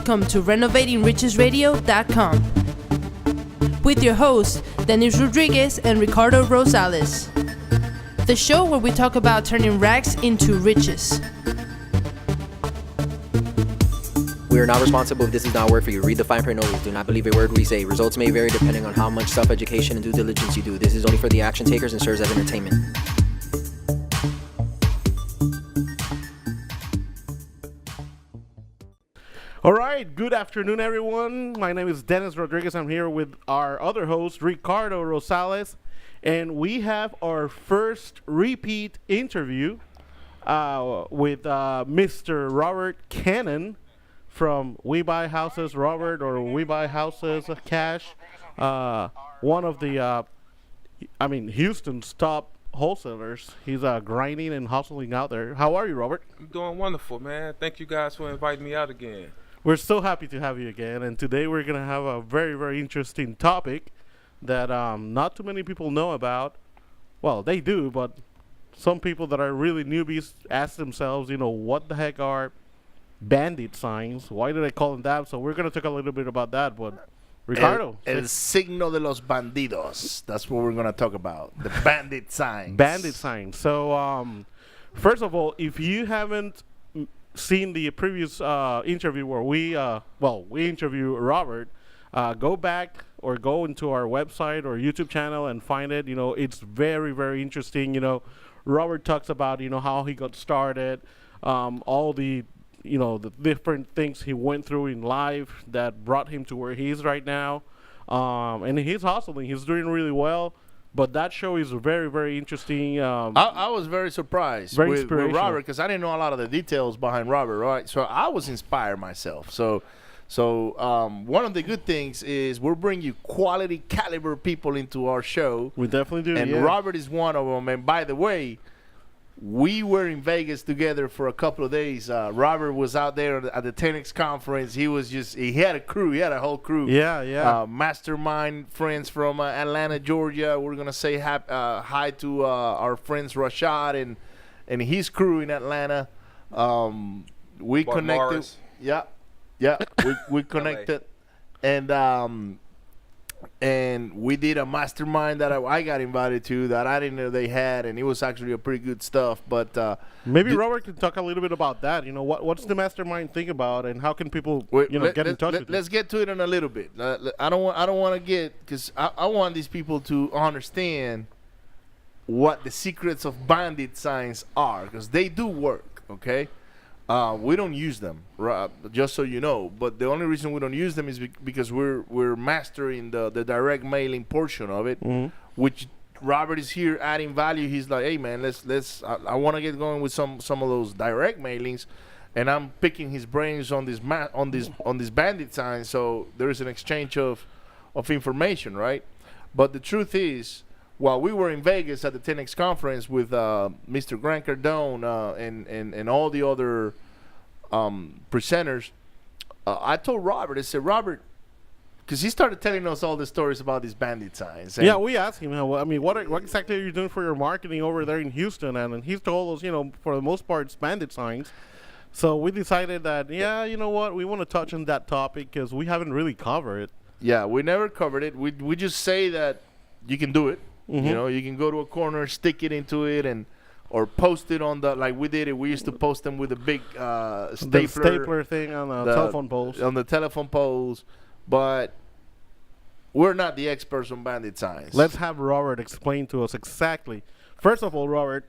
Welcome to renovatingrichesradio.com with your hosts, Dennis Rodriguez and Ricardo Rosales. The show where we talk about turning rags into riches. We are not responsible if this is not work for you. Read the fine print only. Do not believe a word we say. Results may vary depending on how much self-education and due diligence you do. This is only for the action takers and serves as entertainment. All right, good afternoon, everyone. My name is Dennis Rodriguez. I'm here with our other host, Ricardo Rosales, and we have our first repeat interview with Mr. Robert Kennon from We Buy Houses Robert, or We Buy Houses Cash, one of the, Houston's top wholesalers. He's grinding and hustling out there. How are you, Robert? I'm doing wonderful, man. Thank you guys for inviting me out again. We're so happy to have you again, and today we're going to have a very, very interesting topic that not too many people know about. Well, they do, but some people that are really newbies ask themselves, what the heck are bandit signs? Why do they call them that? So we're going to talk a little bit about that, but Ricardo. El signo de los bandidos. That's what we're going to talk about. The bandit signs. Bandit signs. So, first of all, if you haven't seen the previous interview where we interview Robert, go back or go into our website or YouTube channel and find it. It's very, very interesting. Robert talks about, how he got started, all the the different things he went through in life that brought him to where he is right now. And he's hustling. He's doing really well. But that show is very, very interesting. I was very surprised with Robert because I didn't know a lot of the details behind Robert, right? So I was inspired myself. So one of the good things is we're bringing you quality caliber people into our show. We definitely do, and yeah. Robert is one of them. And by the way, we were in Vegas together for a couple of days. Robert was out there at the 10X conference. He had a crew. He had a whole crew. Yeah. Mastermind friends from Atlanta, Georgia. We're going to say hi to our friends Rashad and his crew in Atlanta. We Boy, connected. Morris. Yeah. We connected. And we did a mastermind that I got invited to that I didn't know they had, and it was actually a pretty good stuff. But maybe Robert can talk a little bit about that. What's the mastermind thing about, and how can people get in touch with it? Let's get to it in a little bit. I don't want to get, because I want these people to understand what the secrets of bandit signs are, because they do work. Okay. We don't use them, just so you know. But the only reason we don't use them is because we're mastering the direct mailing portion of it, which Robert is here adding value. He's like, hey man, I want to get going with some of those direct mailings, and I'm picking his brains on this bandit sign. So there is an exchange of information, right? But the truth is, while we were in Vegas at the 10X conference with Mr. Grant Cardone and all the other presenters, I told Robert, I said, Robert, because he started telling us all the stories about these bandit signs. Yeah, we asked him, what exactly are you doing for your marketing over there in Houston? And he told us, for the most part, it's bandit signs. So we decided that, you know what, we want to touch on that topic because we haven't really covered it. Yeah, we never covered it. We just say that you can do it. You can go to a corner, stick it into it, or post it on like we did it. We used to post them with a big stapler thing on the telephone poles. On the telephone poles, but we're not the experts on bandit signs. Let's have Robert explain to us exactly. First of all, Robert,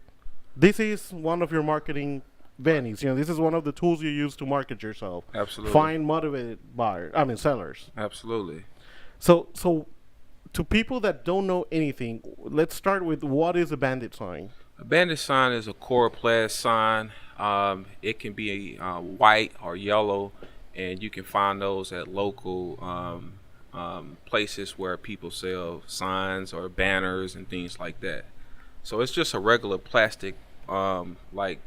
this is one of your marketing venues. This is one of the tools you use to market yourself. Absolutely. Find motivated sellers. Absolutely. So to people that don't know anything, let's start with what is a bandit sign? A bandit sign is a coroplast sign. It can be white or yellow, and you can find those at local places where people sell signs or banners and things like that. So it's just a regular plastic, big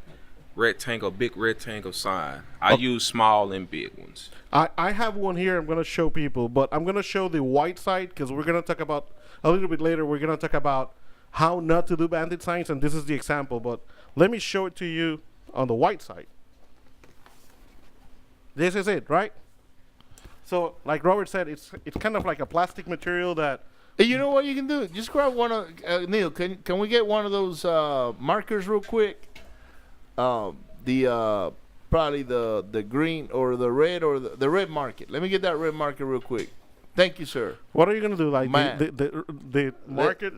rectangle sign. I use small and big ones. I have one here I'm going to show people, but I'm going to show the white side because we're going to talk about, a little bit later, we're going to talk about how not to do bandit signs, and this is the example, but let me show it to you on the white side. This is it, right? So like Robert said, it's kind of like a plastic material that. Hey, you know what you can do? Just grab one of Neil. Can we get one of those markers real quick? The probably the green or the red or the red marker. Let me get that red marker real quick. Thank you, sir. What are you gonna do? Like Man. the market?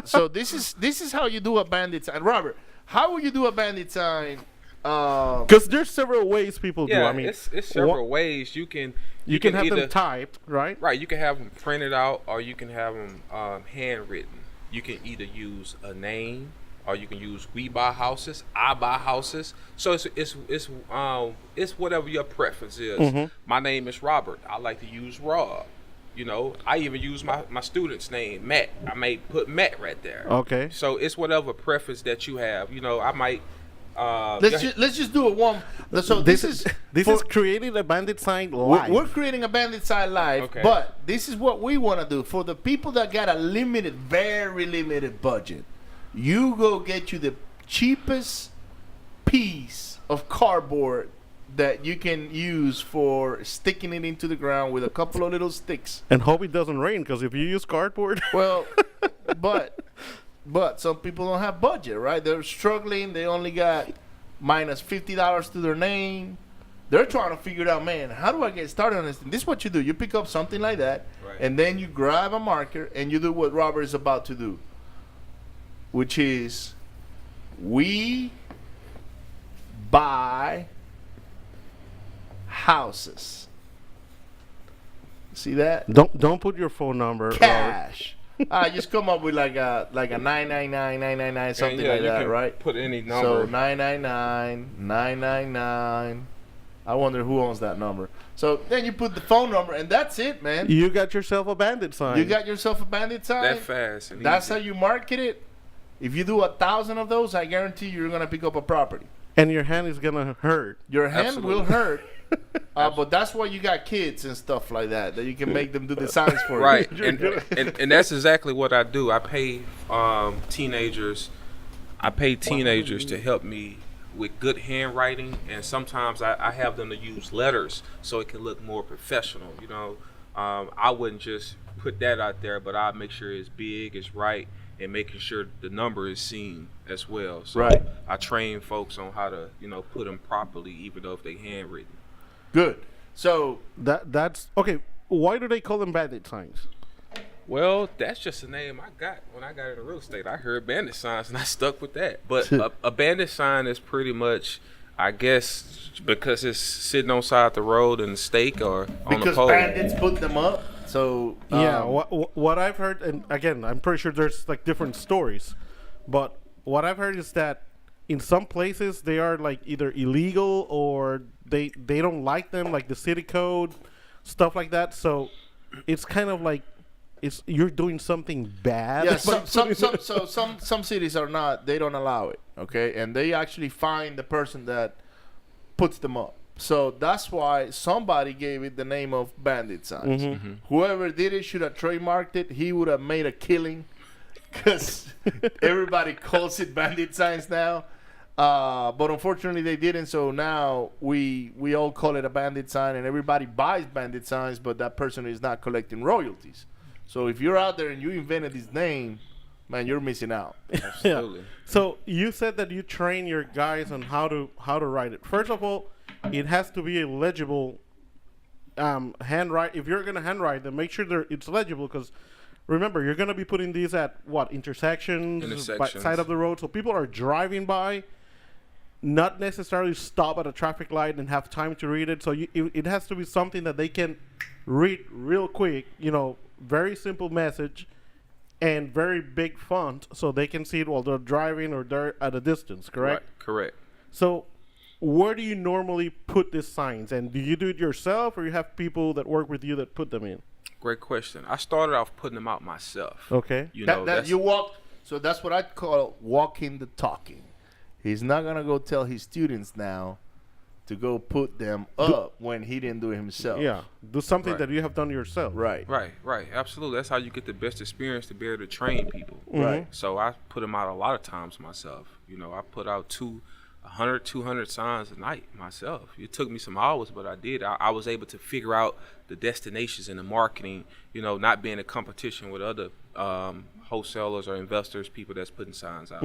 So this is how you do a bandit sign, Robert. How will you do a bandit sign? Because there's several ways people do. Yeah, I mean, it's several ways you can have either, them typed, right? Right, you can have them printed out, or you can have them handwritten. You can either use a name, or you can use "we buy houses," "I buy houses." So it's whatever your preference is. Mm-hmm. My name is Robert. I like to use Rob. You know, I even use my student's name, Matt. I may put Matt right there. Okay. So it's whatever preference that you have. You know, I might. Let's just do it one. So this is creating a bandit sign live. we're creating a bandit sign live, Okay. but this is what we want to do for the people that got a very limited budget. You go get you the cheapest piece of cardboard that you can use for sticking it into the ground with a couple of little sticks. And hope it doesn't rain, because if you use cardboard, Well, but some people don't have budget, right? They're struggling. They only got minus $50 to their name. They're trying to figure it out, man, how do I get started on this thing? This is what you do. You pick up something like that, Right. and then you grab a marker, and you do what Robert is about to do, which is we buy houses. See that? don't put your phone number. Robert. Cash. Just come up with like a 999 something And, yeah, like you that, can right? Put any So number. 999. I wonder who owns that number. So then you put the phone number, and that's it, man. You got yourself a bandit sign. You got yourself a bandit sign. that fast. And That's easy. how you market it. If you do 1,000 of those, I guarantee you're gonna pick up a property. and your hand is gonna hurt. Your hand Absolutely. will hurt, but that's why you got kids and stuff like that you can make them do the signs for Right, you. and that's exactly what I do. I pay teenagers. I pay teenagers to help me with good handwriting, and sometimes I have them to use letters so it can look more professional. You know, I wouldn't just put that out there, but I make sure it's big, it's right, and making sure the number is seen as well. So Right. I train folks on how to, put them properly, even though if they handwritten. Good. So That's okay. Why do they call them bandit signs? Well, that's just a name I got when I got into real estate. I heard bandit signs and I stuck with that. But a bandit sign is pretty much, I guess, because it's sitting on side the road and the stake or on the because pole. bandits put them up. So Yeah, what I've heard, and again, I'm pretty sure there's like different stories, but what I've heard is that in some places they are like either illegal or they don't like them, like the city code, stuff like that. So it's kind of like you're doing something bad. Yeah, by putting it- some cities are not. They don't allow it. Okay, and they actually find the person that puts them up. So that's why somebody gave it the name of bandit signs. Mm-hmm. Whoever did it should have trademarked it. He would have made a killing, because everybody calls it bandit signs now. But unfortunately they didn't. So now we all call it a bandit sign, and everybody buys bandit signs, but that person is not collecting royalties. So if you're out there and you invented this name, man, you're missing out. Absolutely. So you said that you train your guys on how to write it. First of all, it has to be a legible handwrite. If you're gonna handwrite them, make sure it's legible, because remember, you're gonna be putting these at intersections, by side of the road, so people are driving by, not necessarily stop at a traffic light and have time to read it. So it has to be something that they can read real quick. Very simple message, and very big font, so they can see it while they're driving or they're at a distance. Correct. Right, correct. So where do you normally put these signs, and do you do it yourself, or you have people that work with you that put them in? Great question. I started off putting them out myself. Okay. That you walk. So that's what I call walking the talking. He's not gonna go tell his students now to go put them up when he didn't do it himself. Yeah, do something Right. that you have done yourself. Right. Right, absolutely. That's how you get the best experience to be able to train people. Right. So I put them out a lot of times myself. I put out 2 100, 200 signs a night myself. It took me some hours, but I did. I was able to figure out the destinations and the marketing, not being in competition with other wholesalers or investors, people that's putting signs out.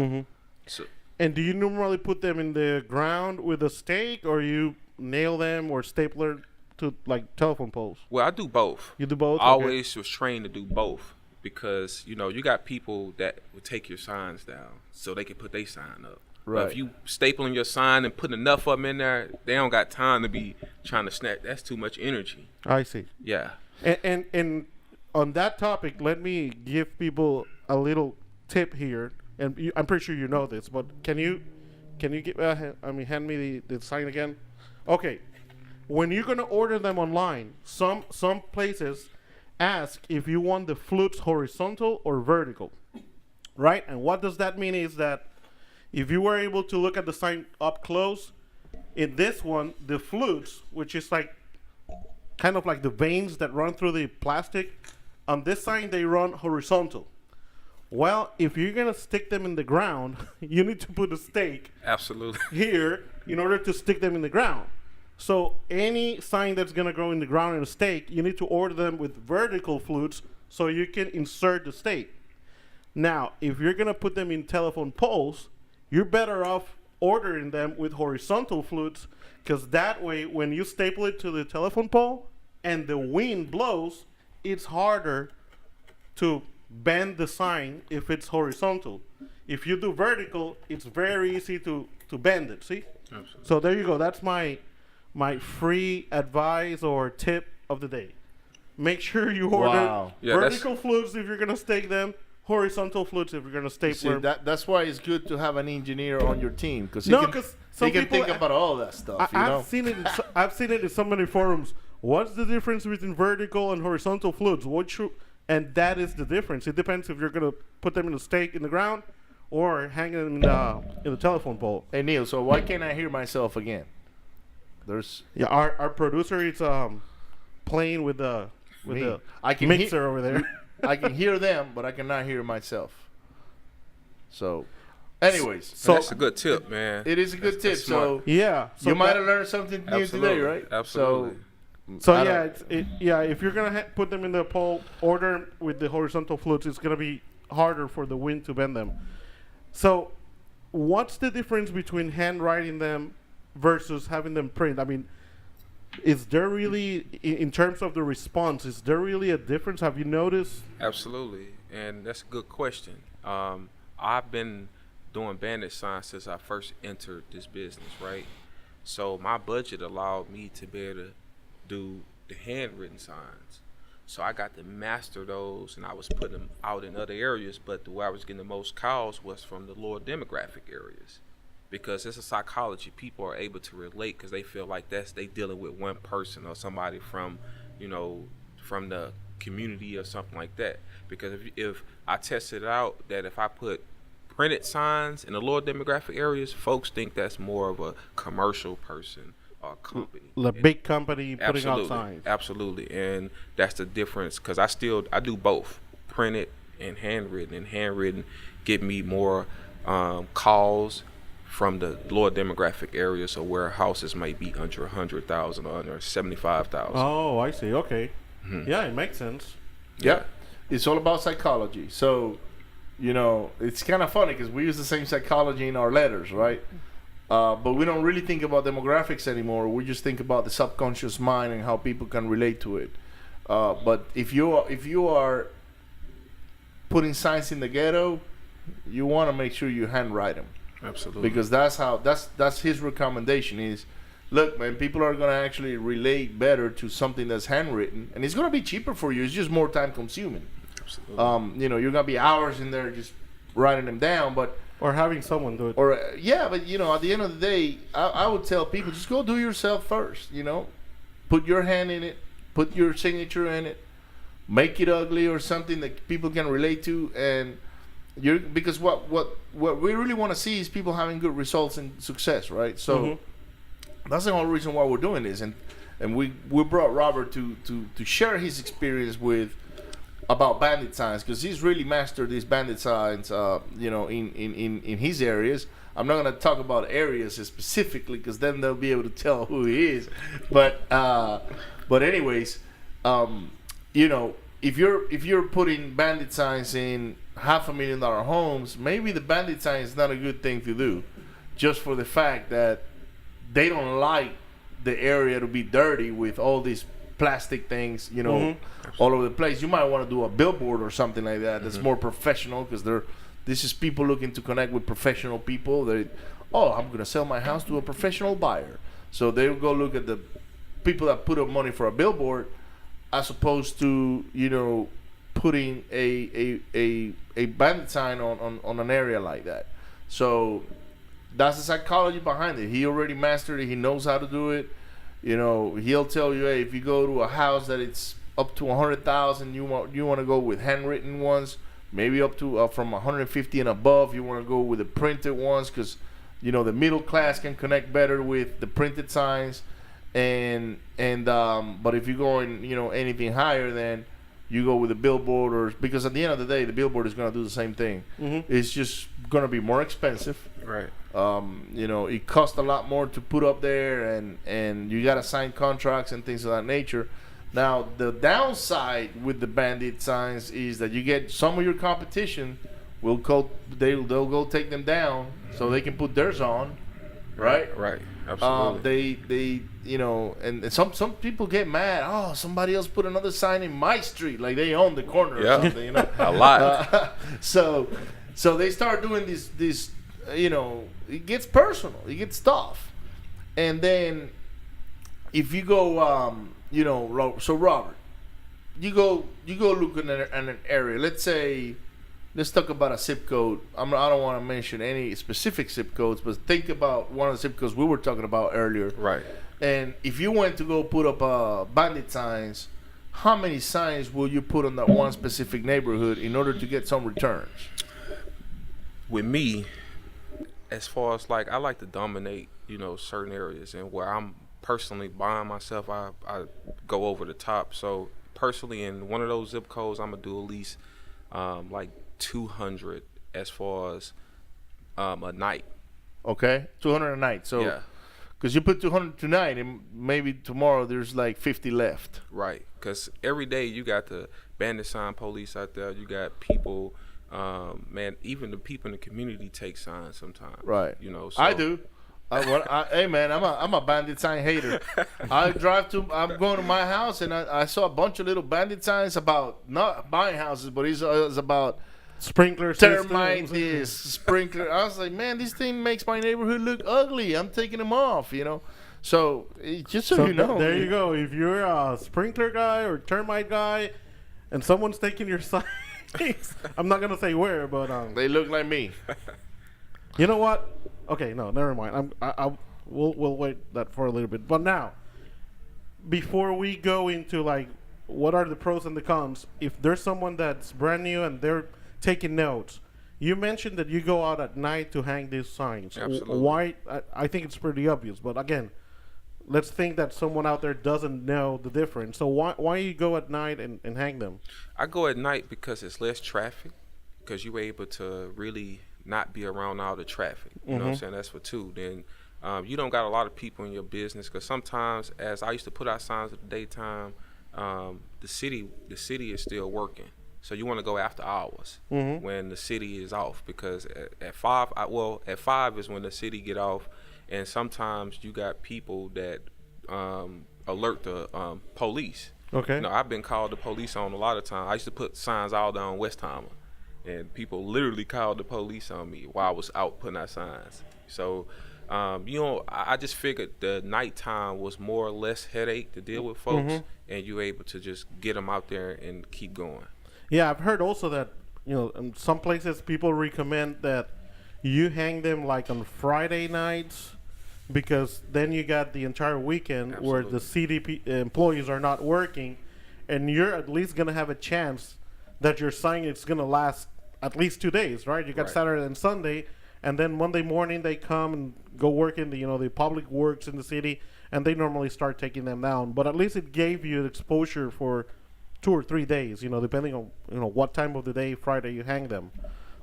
So, And do you normally put them in the ground with a stake, or you nail them or stapler to like telephone poles? well, I do both. You do both? I Okay. always was trained to do both because, you got people that will take your signs down so they can put their sign up. Right. But if you stapling your sign and putting enough of them in there, they don't got time to be trying to snap. That's too much energy. I see. Yeah. And on that topic, let me give people a little tip here. And I'm pretty sure you know this, but can you give hand me the sign again? Okay. When you're gonna order them online, some places ask if you want the flutes horizontal or vertical, right? And what does that mean is that if you were able to look at the sign up close, in this one, the flutes, which is like kind of like the veins that run through the plastic, on this sign they run horizontal. Well, if you're gonna stick them in the ground, you need to put a stake Absolutely. here in order to stick them in the ground. So any sign that's gonna go in the ground in a stake, you need to order them with vertical flutes so you can insert the stake. Now, if you're gonna put them in telephone poles, you're better off ordering them with horizontal flutes, because that way when you staple it to the telephone pole and the wind blows, it's harder to bend the sign if it's horizontal. If you do vertical, it's very easy to bend it, see? Absolutely. So there you go. That's my free advice or tip of the day. Make sure you order Wow. Yeah, vertical flutes if you're gonna stake them, horizontal flutes if you're gonna See, staple them. that's why it's good to have an engineer on your team, because No, he 'cause can, some he can people- think about all that stuff. I've seen it. I've seen it in so many forums. What's the difference between vertical and horizontal flutes? And that is the difference. It depends if you're gonna put them in a stake in the ground or hang them in the telephone pole. Hey Neil, so why can't I hear myself again? There's Yeah, our producer is playing with the Me. I can mixer over there. I can hear them, but I cannot hear myself. So, anyways, So that's a good tip, man. it is a good tip. That's smart. So Yeah. So you might that- have learned something new Absolutely. today, right? Absolutely. So I yeah, don't- if you're gonna put them in the pole, order with the horizontal flutes. It's gonna be harder for the wind to bend them. So, what's the difference between handwriting them versus having them print? I mean, is there really, in terms of the response, is there really a difference? Have you noticed? Absolutely, and that's a good question. I've been doing Bandit signs since I first entered this business, right? So my budget allowed me to be able to do the handwritten signs. So I got to master those, and I was putting them out in other areas, but the way I was getting the most calls was from the lower demographic areas. Because it's a psychology, people are able to relate because they feel like they dealing with one person or somebody from, from the community or something like that. Because if I tested out that if I put printed signs in the lower demographic areas, folks think that's more of a commercial person or company. The big company putting Absolutely, out signs. absolutely, and that's the difference. Because I do both, printed and handwritten. And handwritten get me more calls from the lower demographic areas, so where houses might be under 100,000 or under 75,000. Oh, I see. Okay. Yeah, it makes sense. Yeah, it's all about psychology. So, it's kind of funny because we use the same psychology in our letters, right? But we don't really think about demographics anymore. We just think about the subconscious mind and how people can relate to it. But if you are putting signs in the ghetto, you want to make sure you handwrite them. Absolutely. Because that's his recommendation is, look, man, people are going to actually relate better to something that's handwritten, and it's going to be cheaper for you. It's just more time consuming. Absolutely. You're going to be hours in there just writing them down, but Or having someone do it. but at the end of the day, I would tell people, just go do yourself first, put your hand in it, put your signature in it, make it ugly or something that people can relate to, and because what we really want to see is people having good results and success, right? So that's the whole reason why we're doing this, and we brought Robert to share his experience about Bandit signs, because he's really mastered these Bandit signs, in his areas. I'm not gonna talk about areas specifically because then they'll be able to tell who he is. But anyways, you know, if you're putting bandit signs in $500,000 homes, maybe the bandit sign is not a good thing to do, just for the fact that they don't like the area to be dirty with all these plastic things, you know, all over the place. You might want to do a billboard or something like that that's more professional, because this is people looking to connect with professional people. I'm going to sell my house to a professional buyer. So they'll go look at the people that put up money for a billboard, as opposed to, you know, putting a bandit sign on an area like that. So that's the psychology behind it. He already mastered it. He knows how to do it. You know, he'll tell you, hey, if you go to a house that it's up to 100,000, you want to go with handwritten ones. Maybe up to from 150 and above, you want to go with the printed ones, because, you know, the middle class can connect better with the printed signs. But if you're going, you know, anything higher, then you go with the billboard, or because at the end of the day, the billboard is going to do the same thing. It's just going to be more expensive. Right. You know, it costs a lot more to put up there, and you got to sign contracts and things of that nature. Now, the downside with the bandit signs is that you get some of your competition they'll go take them down so they can put theirs on, right? Right. Absolutely. They you know, and some people get mad. Oh, somebody else put another sign in my street, like they own the corner or something, you know. A lot. So they start doing this, you know, it gets personal, it gets tough. And then if you go, you know, so Robert, you go look in an area. Let's talk about a zip code. I don't want to mention any specific zip codes, but think about one of the zip codes we were talking about earlier. Right. And if you went to go put up bandit signs, how many signs will you put on that one specific neighborhood in order to get some returns? With me, as far as like, I like to dominate, you know, certain areas, and where I'm personally buying myself, I go over the top. So personally, in one of those zip codes, I'm gonna do at least like 200 as far as a night. Okay, 200 a night. So yeah, because you put 200 tonight, and maybe tomorrow there's like 50 left. right. Because every day you got the bandit sign police out there. You got people. Man, even the people in the community take signs sometimes. Right. You know. So. I do. Hey man, I'm a bandit sign hater. I'm going to my house, and I saw a bunch of little bandit signs about not buying houses, but it's about Sprinkler termite systems. this, sprinkler. I was like, man, this thing makes my neighborhood look ugly. I'm taking them off, you know. So just so you know. There you go. If you're a sprinkler guy or termite guy, and someone's taking your signs, I'm not gonna say where, but They look like me. you know what? Okay, no, never mind. We'll wait that for a little bit. But now, before we go into like what are the pros and the cons, if there's someone that's brand new and they're taking notes, you mentioned that you go out at night to hang these signs. Absolutely. Why? I think it's pretty obvious, but again, let's think that someone out there doesn't know the difference. So why you go at night and hang them? I go at night because it's less traffic, because you're able to really not be around all the traffic. You know what I'm saying? That's for two. Then you don't got a lot of people in your business, because sometimes, as I used to put out signs at the daytime, the city is still working. So you want to go after hours when the city is off, because at 5, at 5 is when the city get off, and sometimes you got people that alert the police. Okay. You know, I've been called the police on a lot of times. I used to put signs all down Westheimer, and people literally called the police on me while I was out putting out signs. So, you know, I just figured the nighttime was more or less headache to deal with folks, and you're able to just get them out there and keep going. Yeah, I've heard also that, you know, in some places people recommend that you hang them like on Friday nights, because then you got the entire weekend where the CDP employees are not working, and you're at least going to have a chance that your sign is going to last at least 2 days, right? You got Saturday and Sunday, and then Monday morning they come and go work in the, you know, the public works in the city, and they normally start taking them down. But at least it gave you exposure for 2 or 3 days, you know, depending on, you know, what time of the day, Friday, you hang them.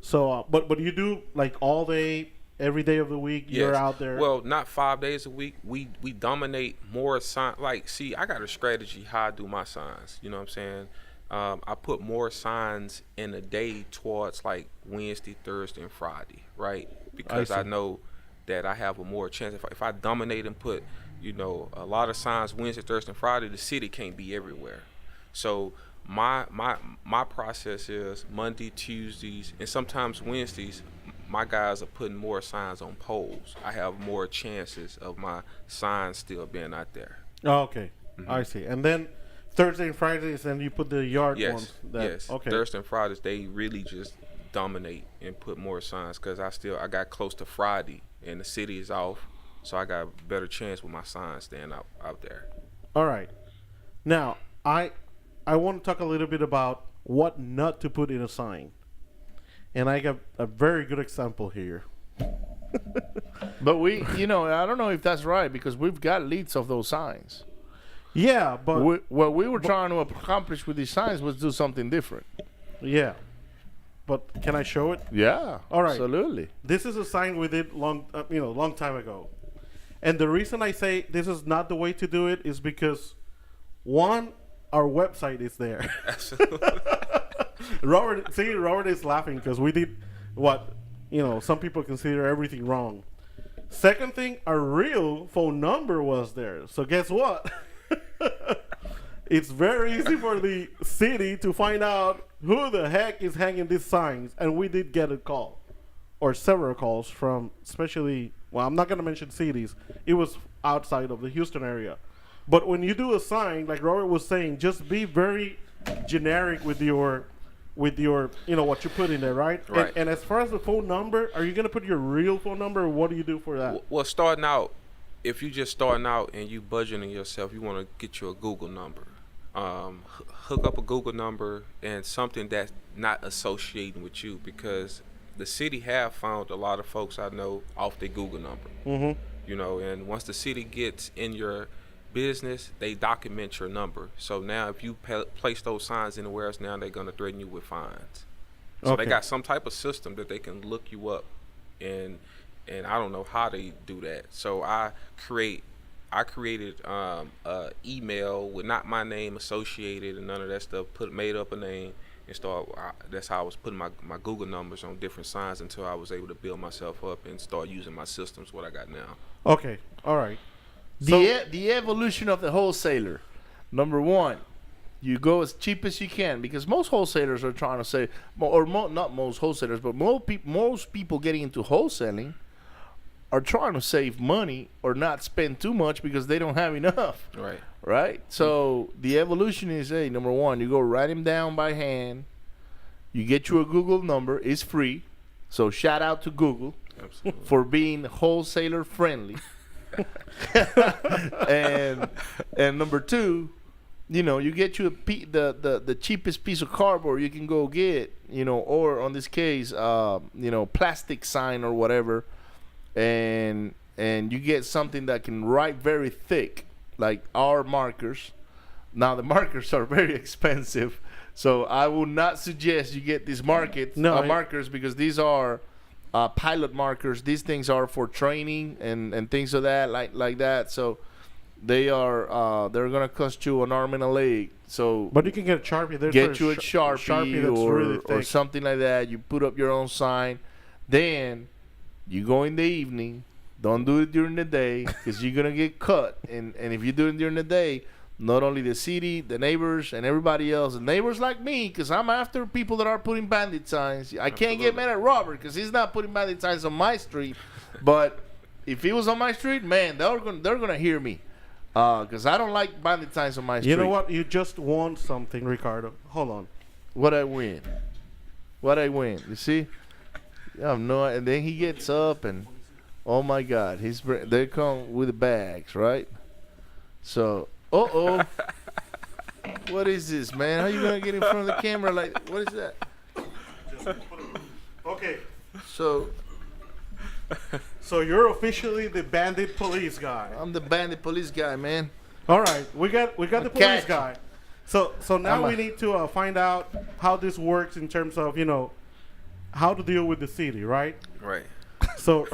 So, but you do like all day every day of the week you're Yes. out there? Well, not 5 days a week. We dominate more sign. Like, see, I got a strategy how I do my signs. You know what I'm saying? I put more signs in a day towards like Wednesday, Thursday, and Friday, right? Because I see. know that I have a more chance. If I dominate and put, a lot of signs Wednesday, Thursday, and Friday, the city can't be everywhere. So my process is Monday, Tuesdays, and sometimes Wednesdays. My guys are putting more signs on poles. I have more chances of my signs still being out there. Oh, okay. I see. And then Thursday and Fridays, and you put the yard Yes, ones. yes. Okay. Thursday and Fridays, they really just dominate and put more signs because I got close to Friday and the city is off, so I got a better chance with my signs staying out there. All right. Now, I want to talk a little bit about what not to put in a sign. And I got a very good example here. But I don't know if that's right because we've got leads of those signs. Yeah, but What we were trying to accomplish with these signs was do something different. yeah. But can I show it? Yeah. All right. Absolutely. This is a sign we did long time ago. And the reason I say this is not the way to do it is because one, our website is there. Robert is laughing because we did what, some people consider everything wrong. Second thing, our real phone number was there. So guess what? It's very easy for the city to find out who the heck is hanging these signs. And we did get a call or several calls from I'm not going to mention cities. It was outside of the Houston area. But when you do a sign, like Robert was saying, just be very generic with your what you put in there, right? Right. And as far as the phone number, are you going to put your real phone number, or what do you do for that? Well, starting out, if you're just starting out and you budgeting yourself, you want to get you a Google number. Hook up a Google number and something that's not associating with you, because the city have found a lot of folks I know off their Google number. Mm-hmm. And once the city gets in your business, they document your number. So now if you place those signs anywhere else, now they're going to threaten you with fines. So Okay. they got some type of system that they can look you up, and I don't know how they do that. So I created a email with not my name associated and none of that stuff. Made up a name and that's how I was putting my Google numbers on different signs until I was able to build myself up and start using my systems, what I got now. Okay. All right. So, The evolution of the wholesaler. Number one, you go as cheap as you can, because most wholesalers are trying to say, not most wholesalers, but most people getting into wholesaling are trying to save money or not spend too much because they don't have enough. Right. Right? So the evolution is, number one, you go write him down by hand. You get you a Google number. It's free. So shout out to Google Absolutely. for being wholesaler friendly. and number two, you get you the cheapest piece of cardboard you can go get, or on this case, plastic sign or whatever, and you get something that can write very thick, like our markers. Now the markers are very expensive, so I would not suggest you get these markers because these are pilot markers. These things are for training and things of that like that. So they are they're gonna cost you an arm and a leg. So but you can get a Sharpie. There's get you a Sharpie that's really thick. or something like that. You put up your own sign. Then you go in the evening. Don't do it during the day because you're gonna get cut. And if you do it during the day, not only the city, the neighbors, and everybody else, and neighbors like me, because I'm after people that are putting bandit signs. I can't get mad at Robert because he's not putting bandit signs on my street. But if he was on my street, man, they're gonna hear me, because I don't like bandit signs on my street. You know what? You just won something, Ricardo. Hold on. What I win? You see? Yeah, no. And then he gets up and, oh my God, they come with the bags, right? So. What is this, man? How you gonna get in front of the camera like? What is that? Okay. So you're officially the bandit police guy. I'm the bandit police guy, man. All right, we got the police Catch. guy. So now we need to find out how this works in terms of how to deal with the city, right? Right. So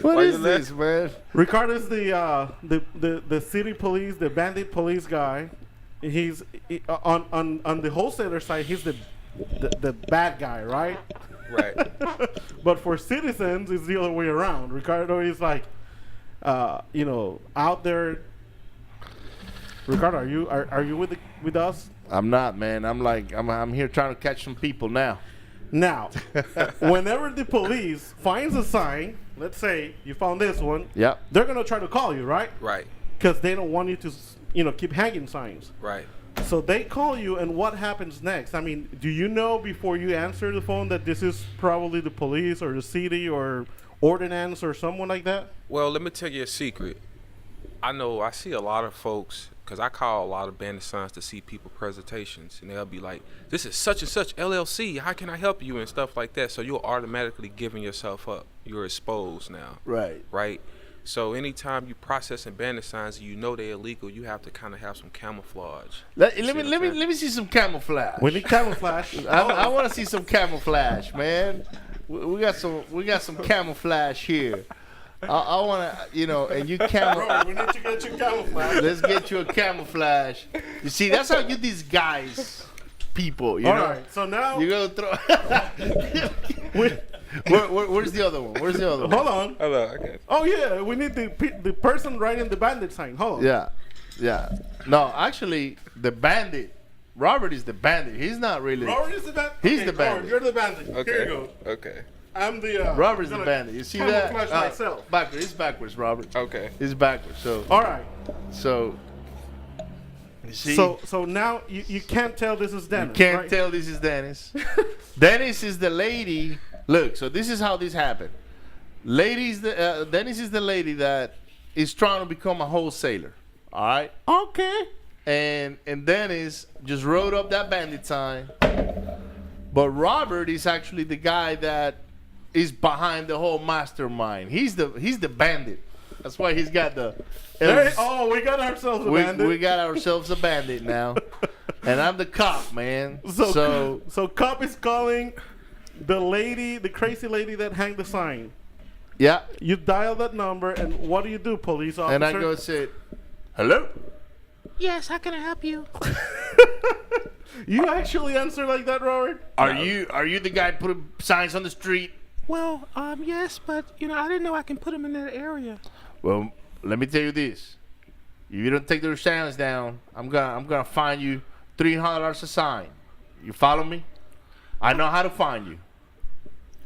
What Why is you this, man? Ricardo is the city police, the bandit police guy. He's on the wholesaler side. He's the bad guy, right? Right. But for citizens, it's the other way around. Ricardo is like, out there. Ricardo, are you with us? I'm not, man. I'm here trying to catch some people now. Now, whenever the police finds a sign, let's say you found this one, Yep. they're gonna try to call you, right? Right. Because they don't want you to, keep hanging signs. Right. So they call you, and what happens next? I mean, do you know before you answer the phone that this is probably the police or the city or ordinance or someone like that? Well, let me tell you a secret. I see a lot of folks, because I call a lot of bandit signs to see people presentations, and they'll be like, this is such and such LLC, how can I help you, and stuff like that. So you're automatically giving yourself up. You're exposed now. Right? So anytime you processing bandit signs and you know they're illegal, you have to kind of have some camouflage. Let me see some camouflage. We need camouflage. I want to see some camouflage, man. We got some camouflage here. I want to, and you Bro, we need to get you camouflage. Let's get you a camouflage. You see, that's how you disguise people. You All know? right, so now You go throw. Where's the other one? hold on. Hello, okay. Oh yeah, we need the person writing the bandit sign. Hold on. Yeah. No, actually, the bandit. Robert is the bandit. He's not really. Robert is the bandit. He's Okay, the bandit. Robert, you're the bandit. Okay. Here you go. Okay. I'm the. Robert's the gonna bandit. You see that? camouflage myself. Backwards. It's backwards, Robert. Okay. It's backwards. So. All right. You see. So now you can't tell this is Dennis. You can't right? tell this is Dennis. Dennis is the lady. Look, so this is how this happened. Dennis is the lady that is trying to become a wholesaler. All right. Okay. And Dennis just wrote up that bandit sign. But Robert is actually the guy that is behind the whole mastermind. He's the bandit. That's why he's got the. We got ourselves a bandit. We got ourselves a bandit now, and I'm the cop, man. So cop is calling the crazy lady that hang the sign. Yeah. You dial that number, and what do you do, police officer? And I go say, hello. Yes, how can I help you? You actually answer like that, Robert? Are you the guy putting signs on the street? Well, yes, but I didn't know I can put them in that area. Well, let me tell you this. If you don't take those signs down, I'm gonna fine you $300 a sign. You follow me? I know how to find you.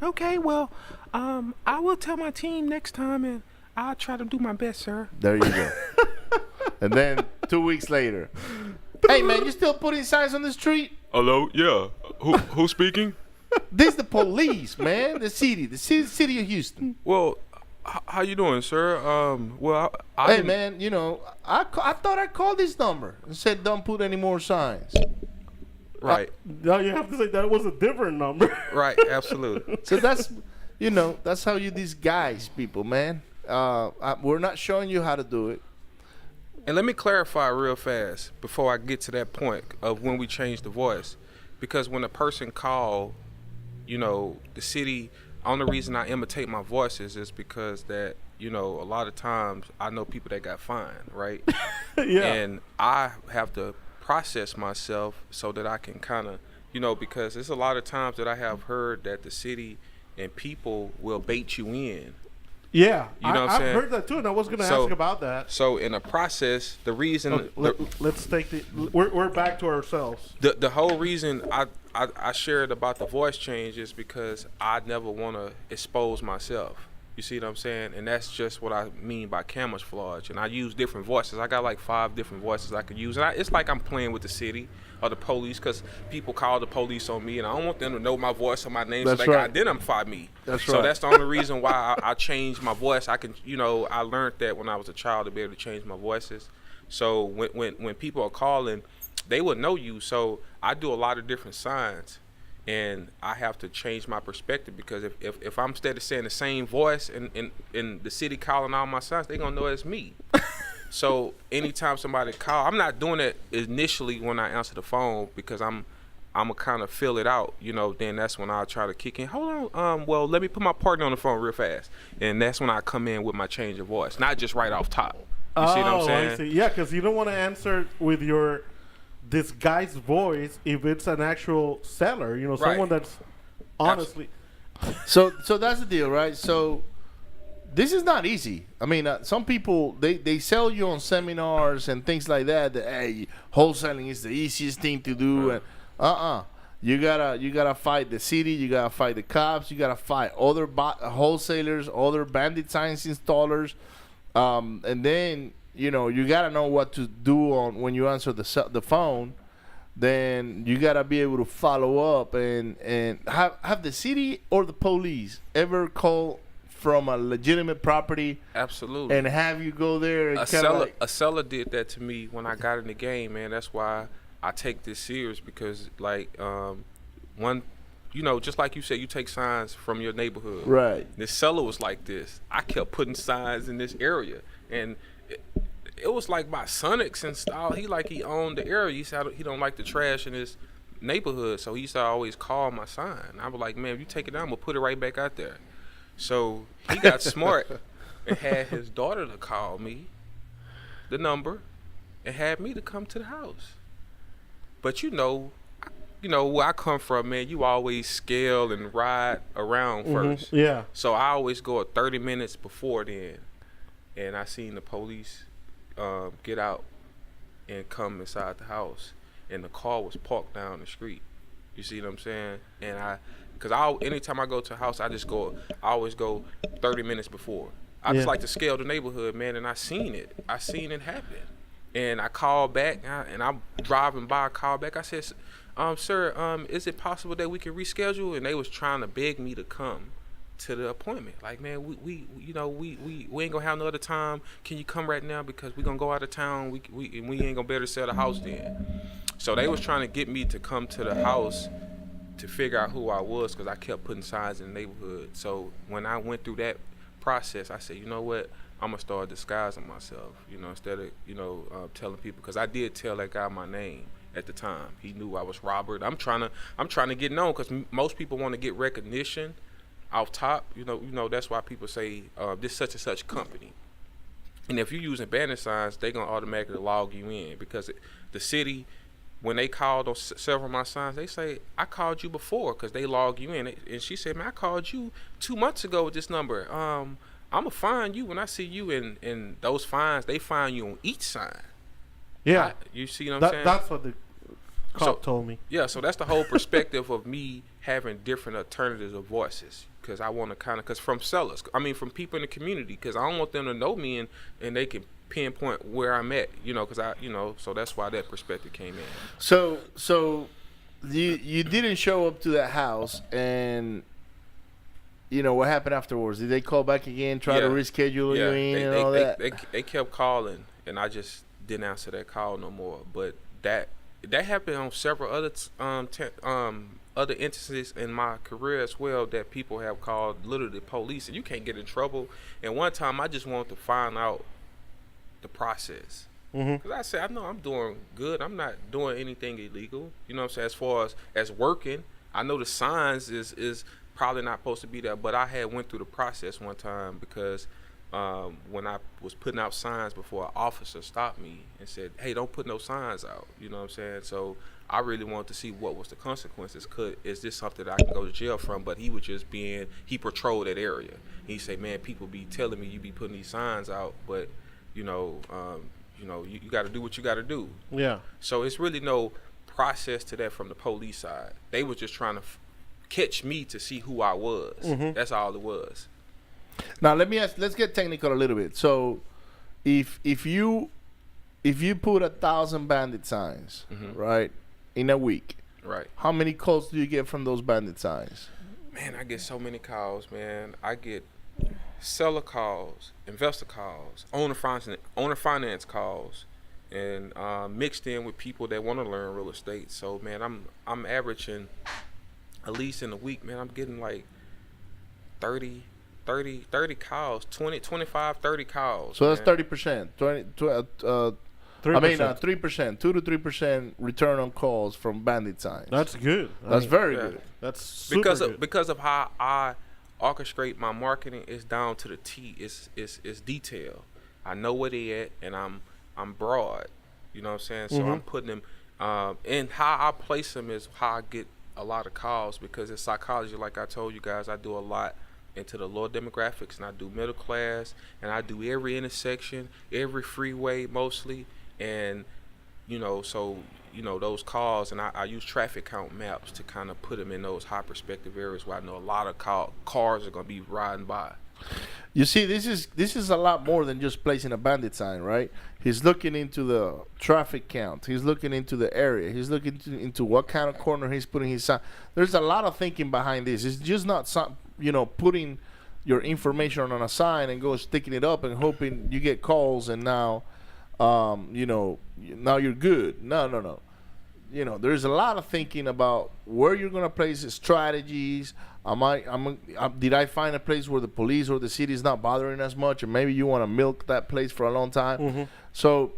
Okay, well, I will tell my team next time, and I'll try to do my best, sir. There you go. And then 2 weeks later, hey man, you still putting signs on the street? Hello, yeah. Who's speaking? This the police, man. The city of Houston. Well, how you doing, sir? Well, I Hey didn't- man, I thought I called this number and said don't put any more signs. Right, Now you have to say that was a different number. right, absolutely. So that's how you disguise people, man. We're not showing you how to do it. And let me clarify real fast before I get to that point of when we change the voice, because when a person call, the city. Only reason I imitate my voices is because that a lot of times I know people that got fined, right? Yeah. And I have to process myself so that I can kind of, because there's a lot of times that I have heard that the city and people will bait you in. Yeah. You know what I'm saying? I've heard that too, and I was going to ask about that. So in the process, the reason Let's take we're back to ourselves. the whole reason I shared about the voice change is because I never want to expose myself. You see what I'm saying? And that's just what I mean by camouflage. And I use different voices. I got like 5 different voices I could use. And it's like I'm playing with the city or the police, because people call the police on me, and I don't want them to know my voice or my name, so they can identify me. So that's the only reason why I changed my voice. I can, I learned that when I was a child to be able to change my voices. So when people are calling, they would know you. So I do a lot of different signs, and I have to change my perspective, because if I'm instead of saying the same voice in the city calling all my signs, they're gonna know it's me. So anytime somebody call, I'm not doing it initially when I answer the phone, because I'm gonna kind of fill it out, then that's when I'll try to kick in. Hold on, well, let me put my partner on the phone real fast. And that's when I come in with my change of voice, not just right off top. You see what I'm saying? I see. Yeah, because you don't want to answer with your disguised voice if it's an actual seller, someone that's honestly. So that's the deal, right? So this is not easy. I mean, some people they sell you on seminars and things like that. That hey, wholesaling is the easiest thing to do, and you gotta fight the city, you gotta fight the cops, you gotta fight other wholesalers, other bandit signs installers, and then you gotta know what to do when you answer the phone. Then you gotta be able to follow up and have the city or the police ever call from a legitimate property? Absolutely. And have you go there and a seller did that to me when I got in the game, man. That's why I take this serious, because just like you said, you take signs from your neighborhood. Right. This seller was like this. I kept putting signs in this area, and it was like by Sonics and style. He owned the area. He said he don't like the trash in his neighborhood, so he used to always call my sign. I was like, man, if you take it down, I'm gonna put it right back out there. So he got smart and had his daughter to call me, the number, and had me to come to the house. But where I come from, man, you always scale and ride around first. Yeah. So I always go 30 minutes before then, and I seen the police get out and come inside the house, and the car was parked down the street. You see what I'm saying? And anytime I go to a house, I always go 30 minutes before. I just like to scale the neighborhood, man, and I seen it happen. And I called back, and I'm driving by, I called back. I said, sir, is it possible that we can reschedule? And they was trying to beg me to come to the appointment. Like, man, we ain't gonna have no other time. Can you come right now, because we gonna go out of town. We ain't gonna be able to sell the house then. So they was trying to get me to come to the house to figure out who I was, because I kept putting signs in the neighborhood. So when I went through that process, I said, you know what? I'm gonna start disguising myself, instead of telling people, because I did tell that guy my name at the time. He knew I was Robert. I'm trying to get known, because most people want to get recognition off top. That's why people say this such and such company. And if you're using bandit signs, they're gonna automatically log you in, because the city, when they called on several of my signs, they say, I called you before, because they log you in. And she said, man, I called you 2 months ago with this number. I'm going to find you when I see you, and those fines, they find you on each sign. Yeah. You see what I'm saying? That's what the cop told me. Yeah, so that's the whole perspective of me having different alternatives of voices, because I want to because from sellers, from people in the community, because I don't want them to know me and they can pinpoint where I'm at, because so that's why that perspective came in. So you didn't show up to that house, and what happened afterwards? Did they call back again, try to reschedule you in and all that? They kept calling, and I just didn't answer that call no more. But that happened on several other instances in my career as well, that people have called literally the police, and you can't get in trouble. And one time I just wanted to find out the process. Because I said, I know I'm doing good. I'm not doing anything illegal. You know what I'm saying? As far as working, I know the signs is probably not supposed to be there, but I had went through the process one time, because when I was putting out signs before, an officer stopped me and said, hey, don't put no signs out. You know what I'm saying? So I really wanted to see what was the consequences. Is this something that I can go to jail from? But he was just he patrolled that area. He said, man, people be telling me you be putting these signs out, but you got to do what you got to do. Yeah. So it's really no process to that from the police side. They were just trying to catch me to see who I was. That's all it was. Now let's get technical a little bit. So if you put 1,000 bandit signs, right, in a week, right, how many calls do you get from those bandit signs? Man, I get so many calls, man. I get seller calls, investor calls, owner finance calls, and mixed in with people that want to learn real estate. So man, I'm averaging, at least in a week, man, I'm getting like 30 calls, 25, 30 calls. So that's 30%. I mean, 3%. 3%, 2 to 3% return on calls from Bandit signs. That's good. That's very good. That's super good. Because of how I orchestrate my marketing, is down to the T. It's detail. I know where they at, and I'm broad. You know what I'm saying? So I'm putting them. And how I place them is how I get a lot of calls, because it's psychology. Like I told you guys, I do a lot into the lower demographics, and I do middle class, and I do every intersection, every freeway mostly, and so those calls, and I use traffic count maps to kind of put them in those high perspective areas where I know a lot of cars are going to be riding by. You see, this is a lot more than just placing a Bandit sign, right? He's looking into the traffic count. He's looking into the area. He's looking into what kind of corner he's putting his sign. There's a lot of thinking behind this. It's just not some, putting your information on a sign and go sticking it up and hoping you get calls and now, now you're good. No. There's a lot of thinking about where you're gonna place the strategies. Did I find a place where the police or the city is not bothering as much, and maybe you want to milk that place for a long time? So,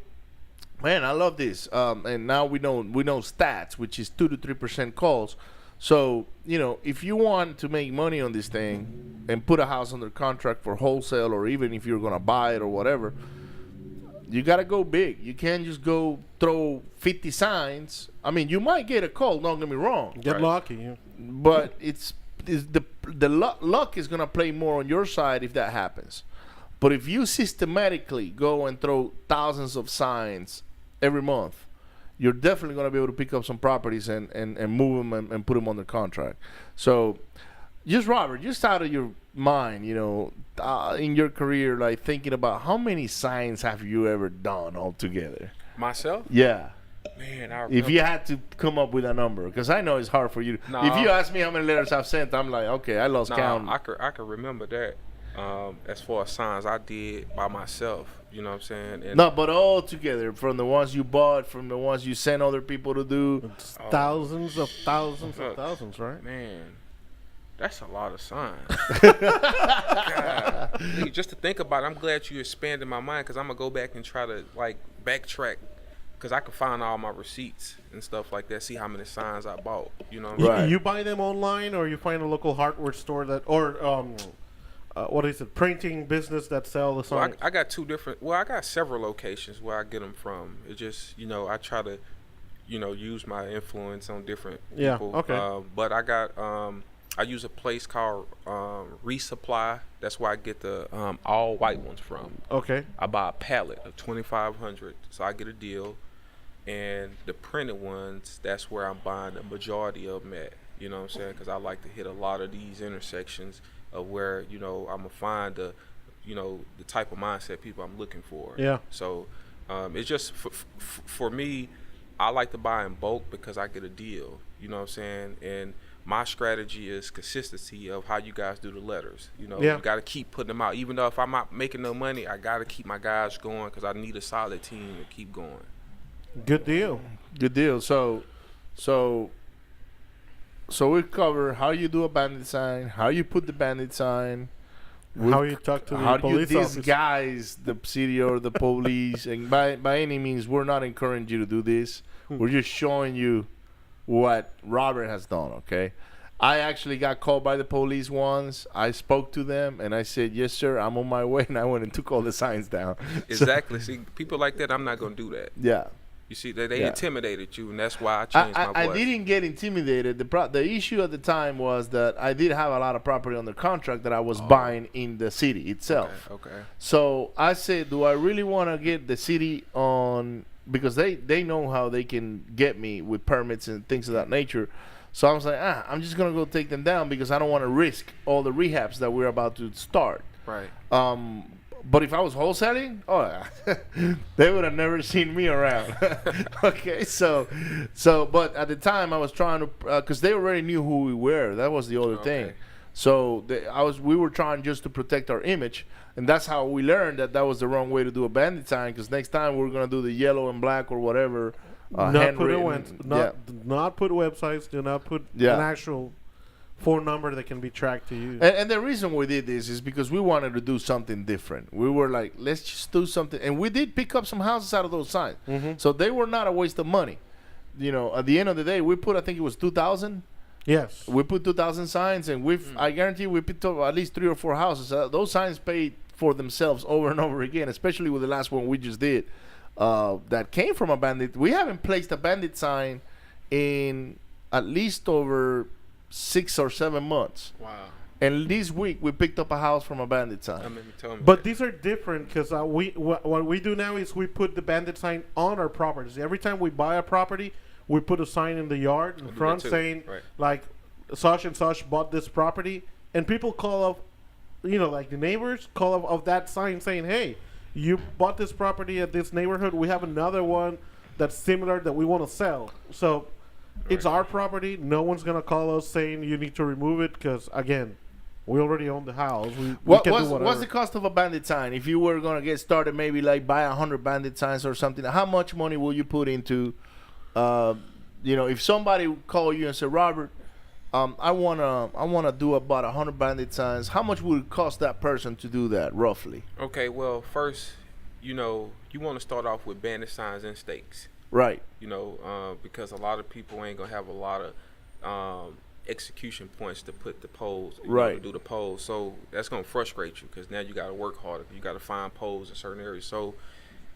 man, I love this. And now we know stats, which is 2 to 3% calls. So, if you want to make money on this thing and put a house under contract for wholesale, or even if you're gonna buy it or whatever, you gotta go big. You can't just go throw 50 signs. I mean, you might get a call. Don't get me wrong. Get lucky. Yeah. But the luck is gonna play more on your side if that happens. But if you systematically go and throw thousands of signs every month, you're definitely gonna be able to pick up some properties and move them and put them under contract. So, Robert, just out of your mind, in your career, like thinking about how many signs have you ever done altogether? Myself? Yeah. Man, I if you had to come up with a number, because I know it's hard for you. If you ask me how many letters I've sent, I'm like, okay, I lost count. I could remember that. As far as signs I did by myself, you know what I'm saying? And but all together, from the ones you bought, from the ones you sent other people to do. Thousands of thousands, right? Man, that's a lot of signs. God, just to think about it, I'm glad you expanded my mind, because I'm going to go back and try to backtrack, because I can find all my receipts and stuff like that, see how many signs I bought. You know what I'm saying? You buy them online, or you find a local hardware store what is it, printing business that sell the signs? I got I got several locations where I get them from. It just, I try to, use my influence on different people. Okay. But I got, I use a place called Resupply. That's where I get the all white ones from. Okay. I buy a pallet of 2,500, so I get a deal. And the printed ones, that's where I'm buying the majority of them at. You know what I'm saying? Because I like to hit a lot of these intersections of where, I'm going to find the type of mindset people I'm looking for. Yeah. So it's just, for me, I like to buy in bulk because I get a deal. You know what I'm saying? And my strategy is consistency of how you guys do the letters. You got to keep putting them out. Even though if I'm not making no money, I got to keep my guys going, because I need a solid team to keep going. Good deal. So we cover how you do a Bandit sign, how you put the Bandit sign, how you talk to the police you officer. disguise the city or the police. And by any means, we're not encouraging you to do this. We're just showing you what Robert has done, okay? I actually got called by the police once. I spoke to them, and I said, yes, sir, I'm on my way, and I went and took all the signs down. Exactly. See, people like that, I'm not going to do that. Yeah. You see, they intimidated you, and that's why I changed my voice. I didn't get intimidated. The issue at the time was that I did have a lot of property under contract that I was buying in the city itself. Okay. So I said, do I really want to get the city on, because they know how they can get me with permits and things of that nature. So I was like, I'm just going to go take them down, because I don't want to risk all the rehabs that we're about to start. Right. But if I was wholesaling, they would have never seen me around. Okay, so, but at the time I was trying to, because they already knew who we were. That was the other thing. So we were trying just to protect our image, and that's how we learned that was the wrong way to do a Bandit sign. Because next time we're gonna do the yellow and black or whatever. Not put websites. Do not put an actual phone number that can be tracked to you. And the reason we did this is because we wanted to do something different. We were like, let's just do something. And we did pick up some houses out of those signs. So they were not a waste of money. You know, at the end of the day, we put, I think it was 2,000. Yes. We put 2,000 signs, and I guarantee we picked up at least 3 or 4 houses. Those signs paid for themselves over and over again, especially with the last one we just did. That came from a Bandit. We haven't placed a Bandit sign in at least over 6 or 7 months. Wow. And this week we picked up a house from a Bandit sign. I mean, tell me But that. these are different because what we do now is we put the Bandit sign on our properties. Every time we buy a property, we put a sign in the yard in front saying, like, such and such bought this property. And people call up, you know, like the neighbors call up of that sign saying, hey, you bought this property at this neighborhood. We have another one that's similar that we want to sell. So it's our property. No one's going to call us saying you need to remove it because, again, we already own the house. We can do whatever. What's the cost of a Bandit sign? If you were going to get started, maybe like buy 100 Bandit signs or something, how much money will you put into, you know, if somebody call you and say, Robert, I wanna do about 100 Bandit signs. How much would it cost that person to do that, roughly? Okay, well, first, you know, you want to start off with Bandit signs and stakes. Right. You know, because a lot of people ain't gonna have a lot of execution points to put the poles. Right. To do the poles, so that's gonna frustrate you because now you got to work harder. You got to find poles in certain areas. So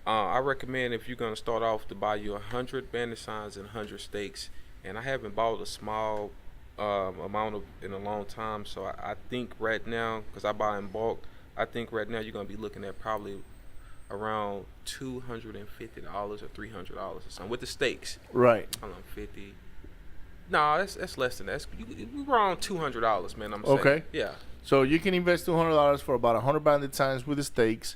I recommend if you're gonna start off to buy you 100 Bandit signs and 100 stakes. And I haven't bought a small amount of in a long time, so I think right now, because I buy in bulk, I think right now you're gonna be looking at probably around $250 or $300 or something with the stakes. Right. Hold on, 50. No, that's less than that. We're around $200, man. I'm saying. Okay. Yeah. So you can invest $200 for about 100 Bandit signs with the stakes,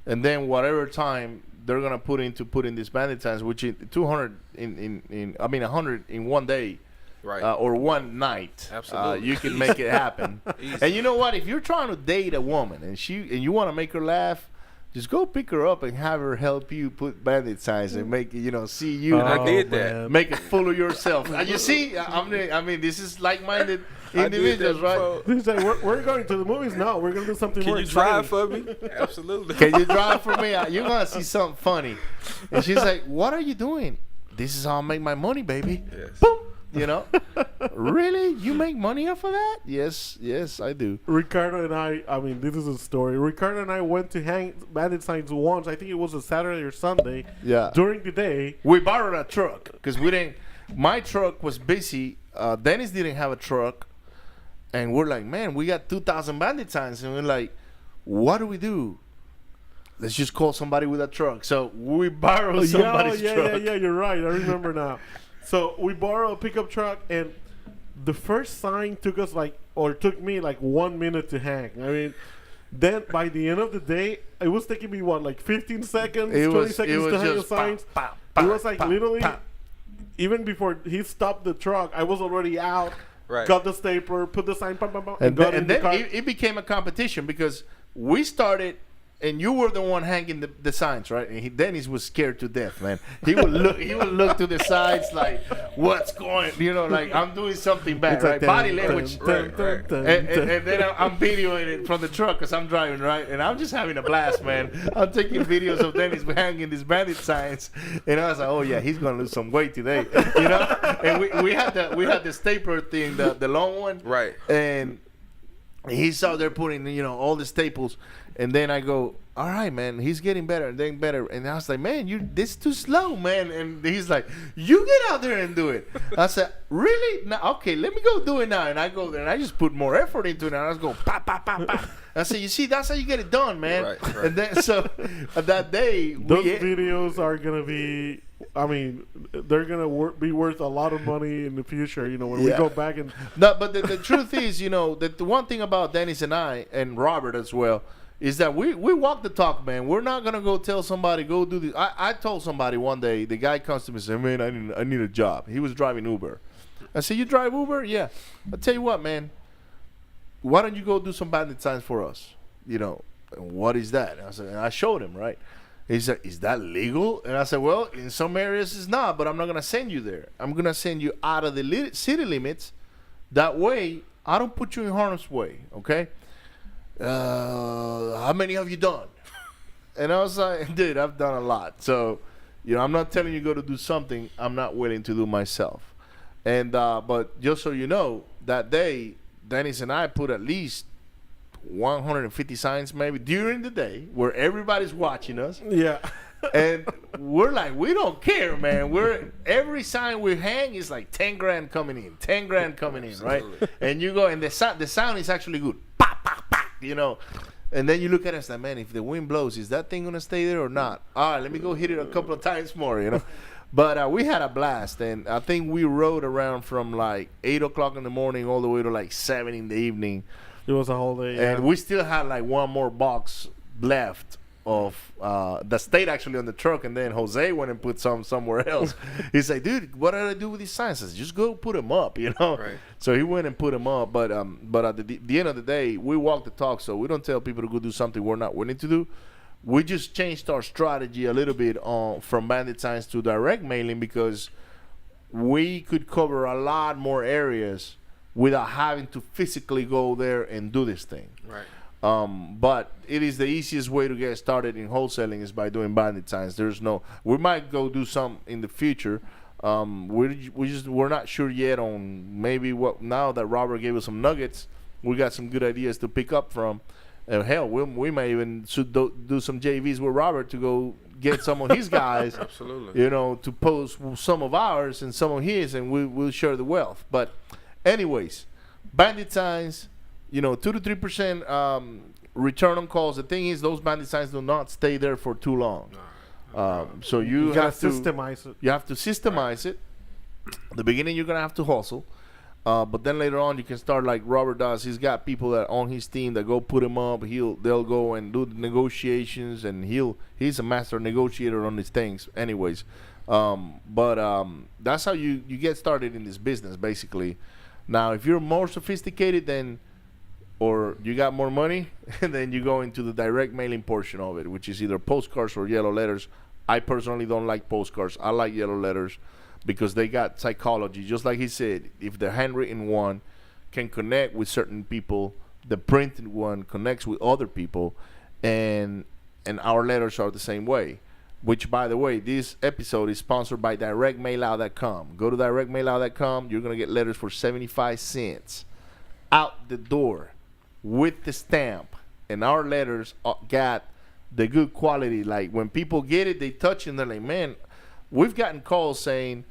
and then whatever time they're gonna put in these Bandit signs, which is 200 100 in one day. Right. Or one night. Absolutely. You can make it happen. And you know what? If you're trying to date a woman and you want to make her laugh, just go pick her up and have her help you put Bandit signs and make it, you know, see you. I did that. Make it full of yourself. You see, I mean, this is like-minded individuals, right? He's like, we're going to the movies? No, we're going to do something Can more you exciting. drive for me? Absolutely. Can you drive for me? You're going to see something funny. And she's like, what are you doing? This is how I make my money, baby. Yes. Boom. You know? Really? You make money off of that? Yes, I do. Ricardo and I mean, this is a story. Ricardo and I went to hang Bandit signs once. I think it was a Saturday or Sunday. Yeah. During the day. We borrowed a truck because we didn't. My truck was busy. Dennis didn't have a truck, and we're like, man, we got 2,000 Bandit signs, and we're like, what do we do? Let's just call somebody with a truck. So we borrowed somebody's truck. Yeah. You're right. I remember now. So we borrowed a pickup truck, and the first sign took me like 1 minute to hang. I mean, then by the end of the day, it was taking me 15 seconds, 20 seconds to hang the signs. It was like literally, even before he stopped the truck, I was already out. Right. Got the stapler, put the sign, and got then in the car. it became a competition because we started. And you were the one hanging the signs, right? And Dennis was scared to death, man. He would look to the sides like, what's going? You know, like I'm doing something bad, right? Body language. And then I'm videoing it from the truck because I'm driving, right? And I'm just having a blast, man. I'm taking videos of Dennis hanging these Bandit signs, and I was like, oh yeah, he's gonna lose some weight today, you know? And we had the stapler thing, the long one, Right. And he's out there putting, you know, all the staples. And then I go, all right, man, he's getting better and getting better. And I was like, man, this is too slow, man. And he's like, you get out there and do it. I said, really? No, okay, let me go do it now. And I go there and I just put more effort into it. And I was going, pop, pop, pop, pop. I said, you see, that's how you get it done, man. Right. And then so that day, those videos are gonna be. I mean, they're gonna be worth a lot of money in the future. You know, when we go back and. No, but the truth is, you know, that the one thing about Dennis and I and Robert as well. Is that we walk the talk, man. We're not gonna go tell somebody go do this. I told somebody one day. The guy comes to me and said, "Man, I need a job." He was driving Uber. I said, "You drive Uber? Yeah." I tell you what, man. Why don't you go do some Bandit signs for us? You know, and what is that? And I said, and I showed him, right. He said, "Is that legal?" And I said, "Well, in some areas it's not, but I'm not gonna send you there. I'm gonna send you out of the city limits. That way, I don't put you in harm's way, okay? How many have you done? And I was like, dude, I've done a lot. So, I'm not telling you go to do something I'm not willing to do myself. And but just so you know, that day, Dennis and I put at least 150 signs maybe during the day where everybody's watching us. Yeah. And we're like, we don't care, man. Every sign we hang is like 10 grand coming in, 10 grand coming in, right? And you go, and the sound is actually good. Pop, pop, pop, And then you look at us like, man, if the wind blows, is that thing gonna stay there or not? All right, let me go hit it a couple of times more, But we had a blast, and I think we rode around from like 8 o'clock in the morning all the way to like 7 in the evening. It was a whole day. Yeah. And we still had like one more box left of that stayed actually on the truck, and then Jose went and put some somewhere else. He's like, dude, what did I do with these signs? I said, just go put them up, Right. So he went and put them up. But at the end of the day, we walk the talk, so we don't tell people to go do something we're not willing to do. We just changed our strategy a little bit from Bandit signs to direct mailing because we could cover a lot more areas without having to physically go there and do this thing. Right. But it is the easiest way to get started in wholesaling is by doing Bandit signs. We might go do some in the future. We're not sure yet on maybe what. Now that Robert gave us some nuggets, we got some good ideas to pick up from. Hell, we may even do some JVs with Robert to go get some of his guys. Absolutely. To post some of ours and some of his, and we'll share the wealth. But anyways, Bandit signs, 2 to 3% return on calls. The thing is, those Bandit signs do not stay there for too long. So you have to systemize it. You have to systemize it. The beginning, you're gonna have to hustle. But then later on, you can start like Robert does. He's got people that on his team that go put him up. They'll go and do the negotiations, and he's a master negotiator on these things. Anyways, but that's how you get started in this business, basically. Now, if you're more sophisticated, or you got more money, then you go into the direct mailing portion of it, which is either postcards or yellow letters. I personally don't like postcards. I like yellow letters, because they got psychology. Just like he said, if the handwritten one can connect with certain people, the printed one connects with other people, and our letters are the same way. Which, by the way, this episode is sponsored by directmailout.com. Go to directmailout.com. You're going to get letters for 75 cents out the door with the stamp. And our letters got the good quality. Like, when people get it, they touch it, and they're like, man, we've gotten calls saying,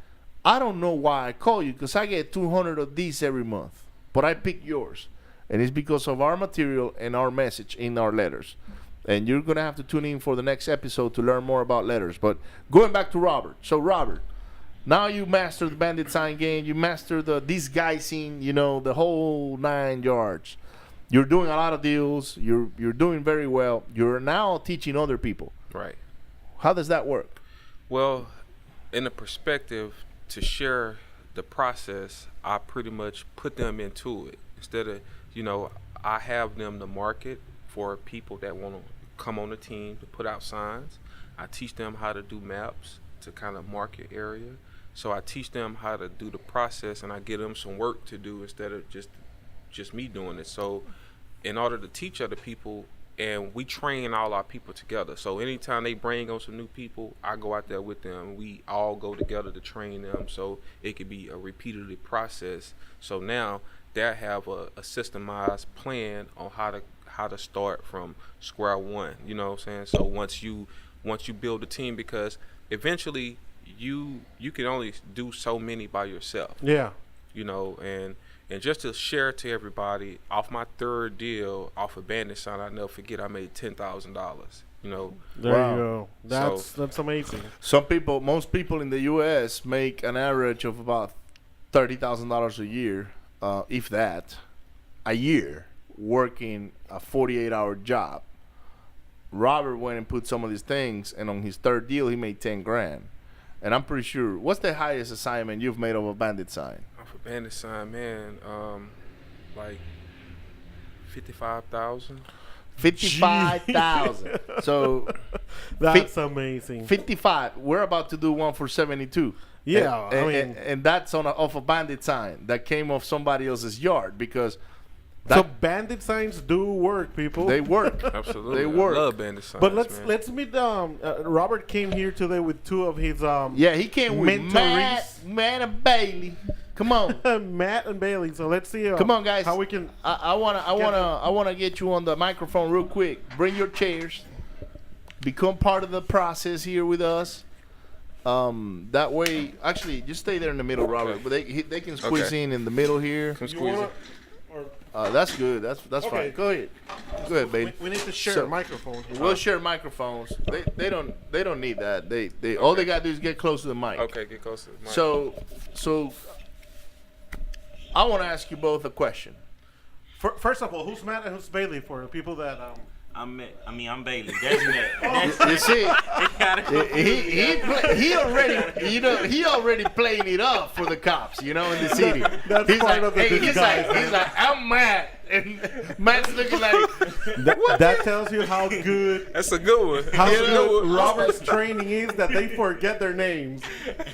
I don't know why I call you, because I get 200 of these every month, but I pick yours. And it's because of our material and our message in our letters. And you're going to have to tune in for the next episode to learn more about letters. But going back to Robert. So, Robert, now you mastered the Bandit sign game. You mastered the disguising, the whole 9 yards. You're doing a lot of deals. You're doing very well. You're now teaching other people. Right. How does that work? Well, in the perspective to share the process, I pretty much put them into it. Instead of, I have them to market for people that want to come on the team to put out signs. I teach them how to do maps to kind of market area. So I teach them how to do the process, and I give them some work to do instead of just me doing it. So in order to teach other people, and we train all our people together. So anytime they bring on some new people, I go out there with them. We all go together to train them, so it could be a repeated process. So now they have a systemized plan on how to start from square one. You know what I'm saying? So once you build a team, because eventually you can only do so many by yourself. Yeah. And just to share to everybody, off my third deal, off a Bandit sign, I never forget, I made $10,000. There Wow. you go. That's amazing. Most people in the U.S. make an average of about $30,000 a year, if that, a year, working a 48-hour job. Robert went and put some of these things, and on his third deal, he made 10 grand. And I'm pretty sure, what's the highest assignment you've made of a Bandit sign? Off a Bandit sign, man, like 55,000. 55,000. So That's amazing. 55. We're about to do one for 72. Yeah, and that's off a Bandit sign that came off somebody else's yard because. So bandit signs do work, people. They work. Absolutely. They work. I love bandit signs. But let's meet. Robert came here today with two of his he came with Matt and Bailey. Come on, Matt and Bailey. So let's see. Come on, guys. How we can? I wanna get you on the microphone real quick. Bring your chairs. Become part of the process here with us. That way, actually, just stay there in the middle, Robert. But they can squeeze in the middle here. Can squeeze it. That's good. That's Okay. fine. Go ahead, Bailey. We need to share a microphone. We'll share microphones. They don't need that. They all they gotta do is get close to the mic. Okay, get close to the mic. So I want to ask you both a question. First of all, who's Matt and who's Bailey for the people that I'm Bailey. That's Matt. You see, he already playing it up for the cops, in the city. That's he's part like, of the disguise. he's like, I'm Matt, and Matt's looking like. that tells you how good. That's a good one. How good Robert's training is that they forget their names.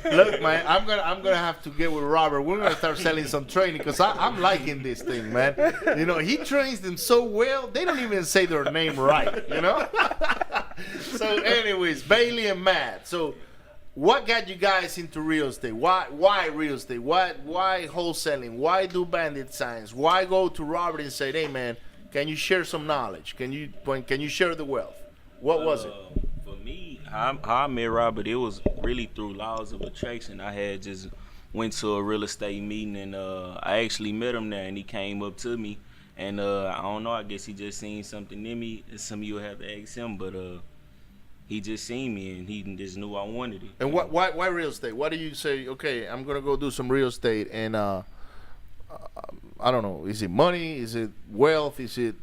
Look, man, I'm gonna have to get with Robert. We're gonna start selling some training because I'm liking this thing, man. He trains them so well they don't even say their name right. So, anyways, Bailey and Matt. So, what got you guys into real estate? Why real estate? Why wholesaling? Why do bandit signs? Why go to Robert and say, hey, man, can you share some knowledge? Can you share the wealth? What was it? For me, how I met Robert, it was really through laws of attraction. I had just went to a real estate meeting, and I actually met him there, and he came up to me. And I don't know, I guess he just seen something in me. Some of you will have to ask him, but he just seen me, and he just knew I wanted it. And why real estate? Why do you say, okay, I'm going to go do some real estate, and I don't know, is it money? Is it wealth? Is it...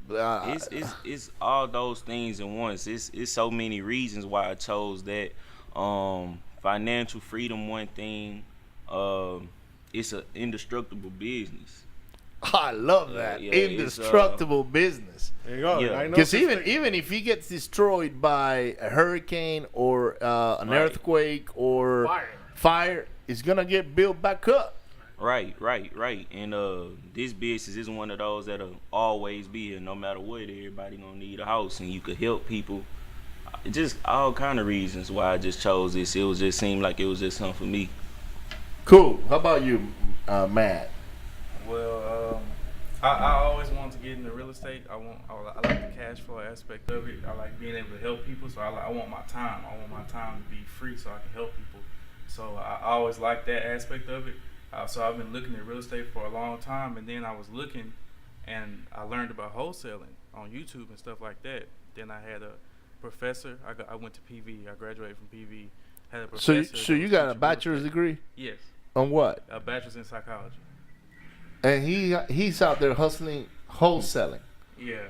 It's all those things at once. It's so many reasons why I chose that. Financial freedom, one thing. It's an indestructible business. I love that. Yeah, Indestructible business. There you go. Yeah. Because even if he gets destroyed by a hurricane or an earthquake or fire, it's going to get built back up. Right. And this business is one of those that'll always be here no matter what. Everybody going to need a house, and you could help people. Just all kind of reasons why I just chose this. It was just seemed like it was just something for me. Cool. How about you, Matt? Well, I always wanted to get into real estate. I like the cash flow aspect of it. I like being able to help people. So I want my time. I want my time to be free so I can help people. So I always like that aspect of it. So I've been looking at real estate for a long time, and then I was looking, and I learned about wholesaling on YouTube and stuff like that. Then I had a professor. I went to PV. I graduated from PV. Had a professor. So you got a bachelor's degree? Yes. On what? A bachelor's in psychology. And he's out there hustling, wholesaling. Yeah.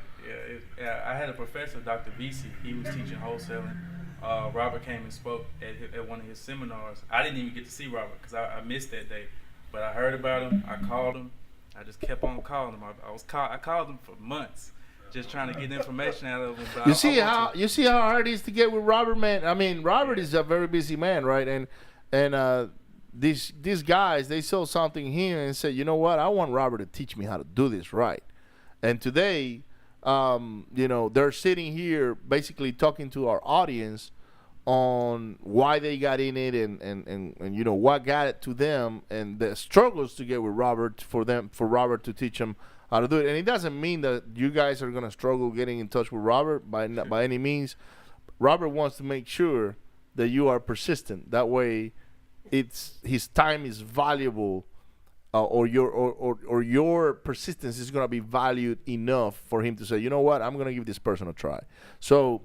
I had a professor, Dr. VC. He was teaching wholesaling. Robert came and spoke at one of his seminars. I didn't even get to see Robert because I missed that day. But I heard about him. I called him. I just kept on calling him. I called him for months, just trying to get information out of him. But you see how hard it is to get with Robert, man. I mean, Robert is a very busy man, right? And these guys, they saw something here and said, you know what? I want Robert to teach me how to do this right. And today, they're sitting here basically talking to our audience on why they got in it and what got it to them and the struggles to get with Robert for Robert to teach them how to do it. And it doesn't mean that you guys are going to struggle getting in touch with Robert by any means. Robert wants to make sure that you are persistent. That way his time is valuable, or your persistence is going to be valued enough for him to say, you know what, I'm going to give this person a try. So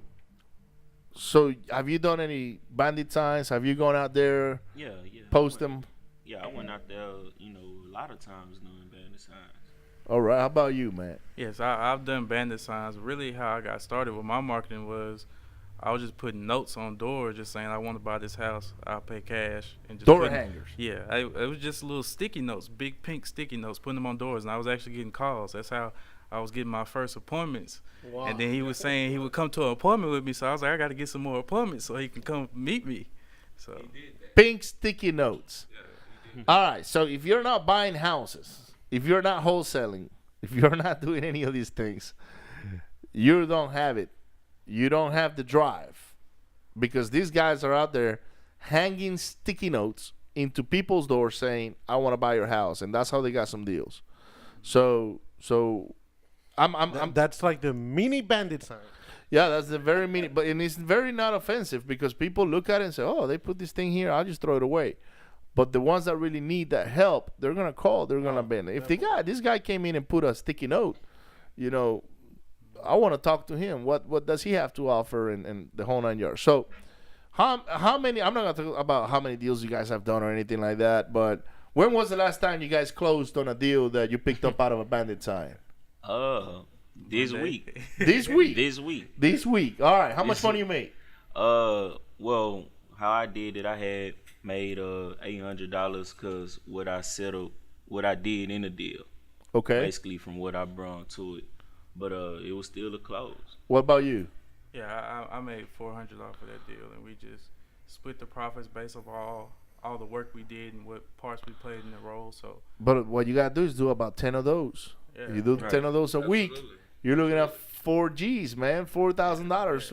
have you done any bandit signs? Have you gone out there? Yeah. Post them? Yeah, I went out there, a lot of times doing bandit signs. All right. How about you, man? Yes, I've done bandit signs. Really, how I got started with my marketing was I was just putting notes on doors, just saying I want to buy this house. I'll pay cash. And just door hangers. Yeah, it was just little sticky notes, big pink sticky notes, putting them on doors, and I was actually getting calls. That's how I was getting my first appointments. Wow. And then he was saying he would come to an appointment with me, so I was like, I got to get some more appointments so he can come meet me. So pink sticky notes. All right, so if you're not buying houses, if you're not wholesaling, if you're not doing any of these things, you don't have it. You don't have the drive, because these guys are out there hanging sticky notes into people's doors saying, I want to buy your house, and that's how they got some deals. So I'm that's like the mini Bandit sign. yeah, that's the very mini, but and it's very not offensive, because people look at it and say, oh, they put this thing here, I'll just throw it away. But the ones that really need that help, they're gonna call, they're gonna bend it. If this guy came in and put a sticky note, you know, I want to talk to him. What does he have to offer, and the whole 9 yards. So how many, I'm not gonna talk about how many deals you guys have done or anything like that, but when was the last time you guys closed on a deal that you picked up out of a Bandit sign? This week. This week. This week. This week. All right. How much money you made? Well, how I did it, I had made $800 because what I did in the deal. Okay. Basically from what I brought to it, but it was still a close. What about you? Yeah, I made $400 for that deal, and we just split the profits based off all the work we did and what parts we played in the role. So, but what you gotta do is do about 10 of those. Yeah. You do 10 of those a week. You're looking at 4 G's, man. $4,000,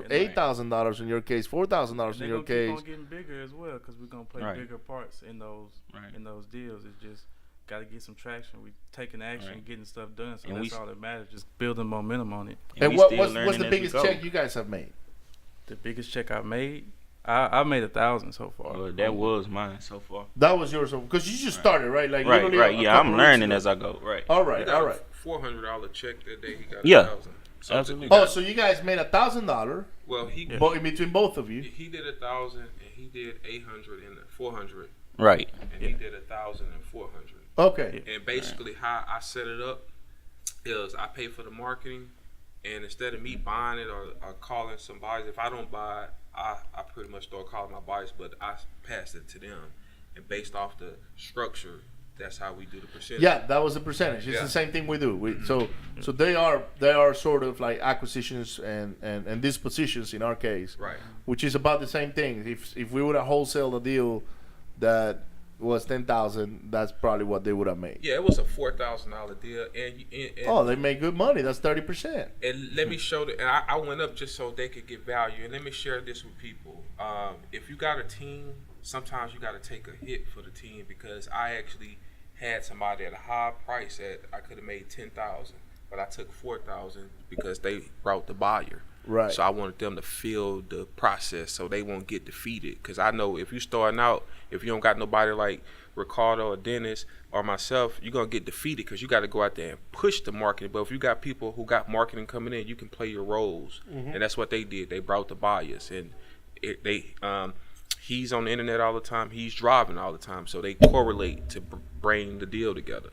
$8,000 in your case, $4,000 in your case. They're gonna getting bigger as well, because we're gonna play bigger parts in those deals. It's just got to get some traction. We taking action, getting stuff done. So that's all that matters. Just building momentum on it. And what's the biggest check you guys have made? The biggest check I've made, I made 1,000 so far. That was mine so far. That was yours, because you just started, right? Like right. Yeah, I'm learning as I go. Right. All right. $400 check that day. He got 1,000. So so you guys made $1,000. Well, in between both of you. He did 1,000 and he did 800 and 400. Right. And he did 1,000 and 400. Okay. And basically how I set it up is I pay for the marketing, and instead of me buying it or calling some buyers, if I don't buy it, I pretty much start calling my buyers, but I pass it to them. And based off the structure, that's how we do the percentage. Yeah, that was the percentage. It's the same thing we do. So they are sort of like acquisitions and dispositions in our case. Right. Which is about the same thing. If we would have wholesaled a deal that was 10,000, that's probably what they would have made. Yeah, it was a $4,000 deal, and they made good money. That's 30%. And let me show that. And I went up just so they could get value. And let me share this with people. If you got a team, sometimes you got to take a hit for the team, because I actually had somebody at a high price that I could have made 10,000, but I took 4,000 because they brought the buyer. Right. So I wanted them to feel the process so they won't get defeated. Because I know if you starting out, if you don't got nobody like Ricardo or Dennis or myself, you're going to get defeated because you got to go out there and push the marketing. But if you got people who got marketing coming in, you can play your roles. Mm-hmm. And that's what they did. They brought the buyers. And he's on the internet all the time. He's driving all the time. So they correlate to bring the deal together.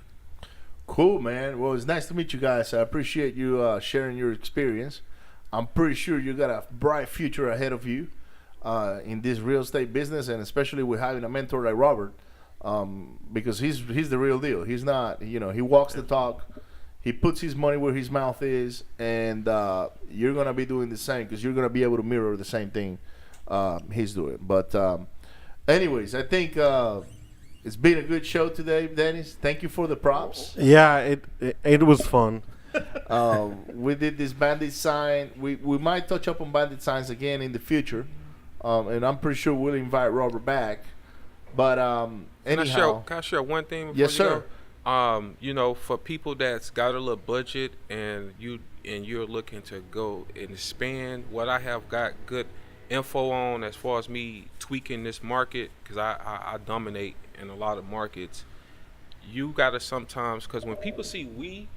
Cool, man. Well, it's nice to meet you guys. I appreciate you sharing your experience. I'm pretty sure you got a bright future ahead of you in this real estate business, and especially with having a mentor like Robert, because he's the real deal. He's not, he walks the talk. He puts his money where his mouth is, and you're going to be doing the same, because you're going to be able to mirror the same thing he's doing. But anyways, I think it's been a good show today, Dennis. Thank you for the props. Yeah, it was fun. We did this Bandit sign. We might touch up on Bandit signs again in the future, and I'm pretty sure we'll invite Robert back. But anyhow, can I share one thing? Yes, sir. For people that's got a little budget and you're looking to go and spend, what I have got good info on as far as me tweaking this market, because I dominate in a lot of markets. You gotta sometimes, because when people see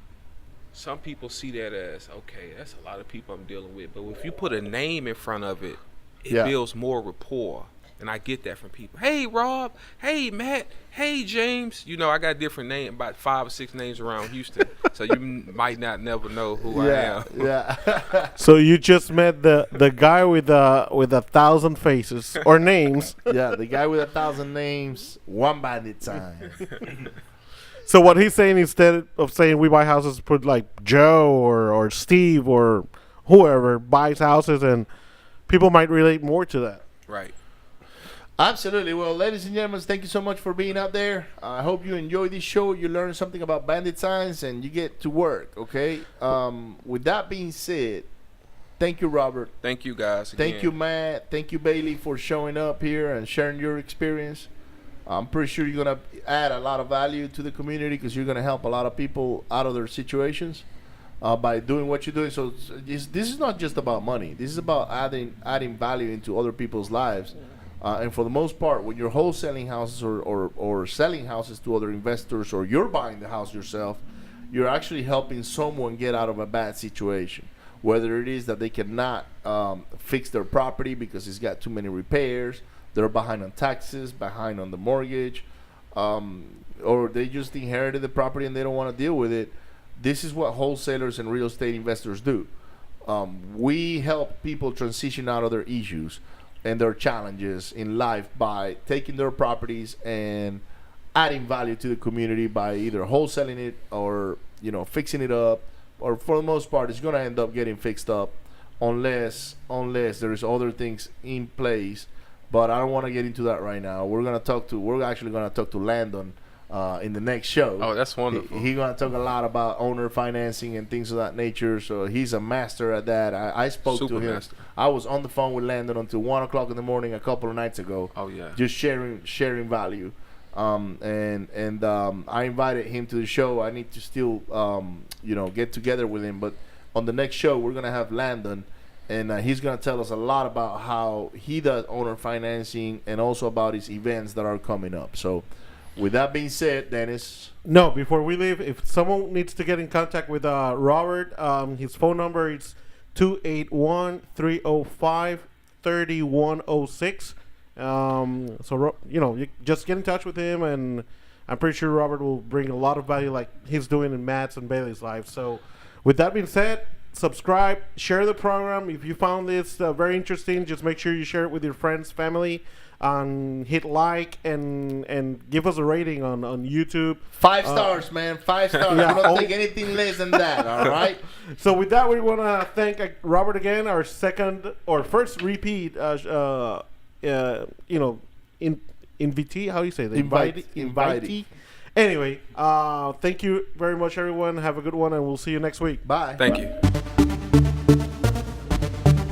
some people see that as, okay, that's a lot of people I'm dealing with. But if you put a name in front of it, it builds more rapport. And I get that from people. Hey, Rob. Hey, Matt. Hey, James. I got different names, about 5 or 6 names around Houston. So you might not never know who I am. Yeah. So you just met the guy with 1,000 faces or names. Yeah, the guy with 1,000 names, one Bandit sign. So what he's saying, instead of saying we buy houses, put like Joe or Steve or whoever buys houses, and people might relate more to that. Right. Absolutely. Well, ladies and gentlemen, thank you so much for being out there. I hope you enjoy this show. You learn something about bandit signs, and you get to work. Okay. With that being said, thank you, Robert. Thank you, guys. Again. Thank you, Matt. Thank you, Bailey, for showing up here and sharing your experience. I'm pretty sure you're going to add a lot of value to the community because you're going to help a lot of people out of their situations by doing what you're doing. So this is not just about money. This is about adding value into other people's lives. And for the most part, when you're wholesaling houses or selling houses to other investors, or you're buying the house yourself, you're actually helping someone get out of a bad situation. Whether it is that they cannot fix their property because it's got too many repairs, they're behind on taxes, behind on the mortgage, or they just inherited the property and they don't want to deal with it. This is what wholesalers and real estate investors do. We help people transition out of their issues and their challenges in life by taking their properties and adding value to the community by either wholesaling it or fixing it up, or for the most part it's going to end up getting fixed up unless there's other things in place. But I don't want to get into that right now. We're actually going to talk to Landon in the next show. Oh, that's wonderful. He's going to talk a lot about owner financing and things of that nature. So he's a master at that. I spoke Super to him. master. I was on the phone with Landon until 1 o'clock in the morning a couple of nights ago. Oh yeah. Just sharing value. I invited him to the show. I need to still get together with him. But on the next show, we're going to have Landon. And he's going to tell us a lot about how he does owner financing and also about his events that are coming up. So with that being said, Dennis. No, before we leave, if someone needs to get in contact with Robert, his phone number is 281-305-3106. You just get in touch with him, and I'm pretty sure Robert will bring a lot of value like he's doing in Matt's and Bailey's life. So with that being said, subscribe, share the program. If you found this very interesting, just make sure you share it with your friends, family, and hit like and give us a rating on YouTube. 5 stars, man. 5 stars. Yeah, We don't take anything less than that, all right? So with that, we want to thank Robert again, our first repeat, invitee. How do you say that? Invitee. Anyway, thank you very much, everyone. Have a good one, and we'll see you next week. Bye. Thank you.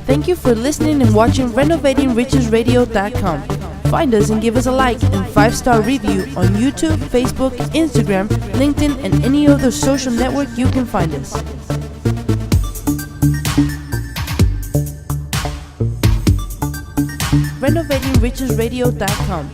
Thank you for listening and watching RenovatingRichesRadio.com. Find us and give us a like and 5-star review on YouTube, Facebook, Instagram, LinkedIn, and any other social network you can find us. RenovatingRichesRadio.com.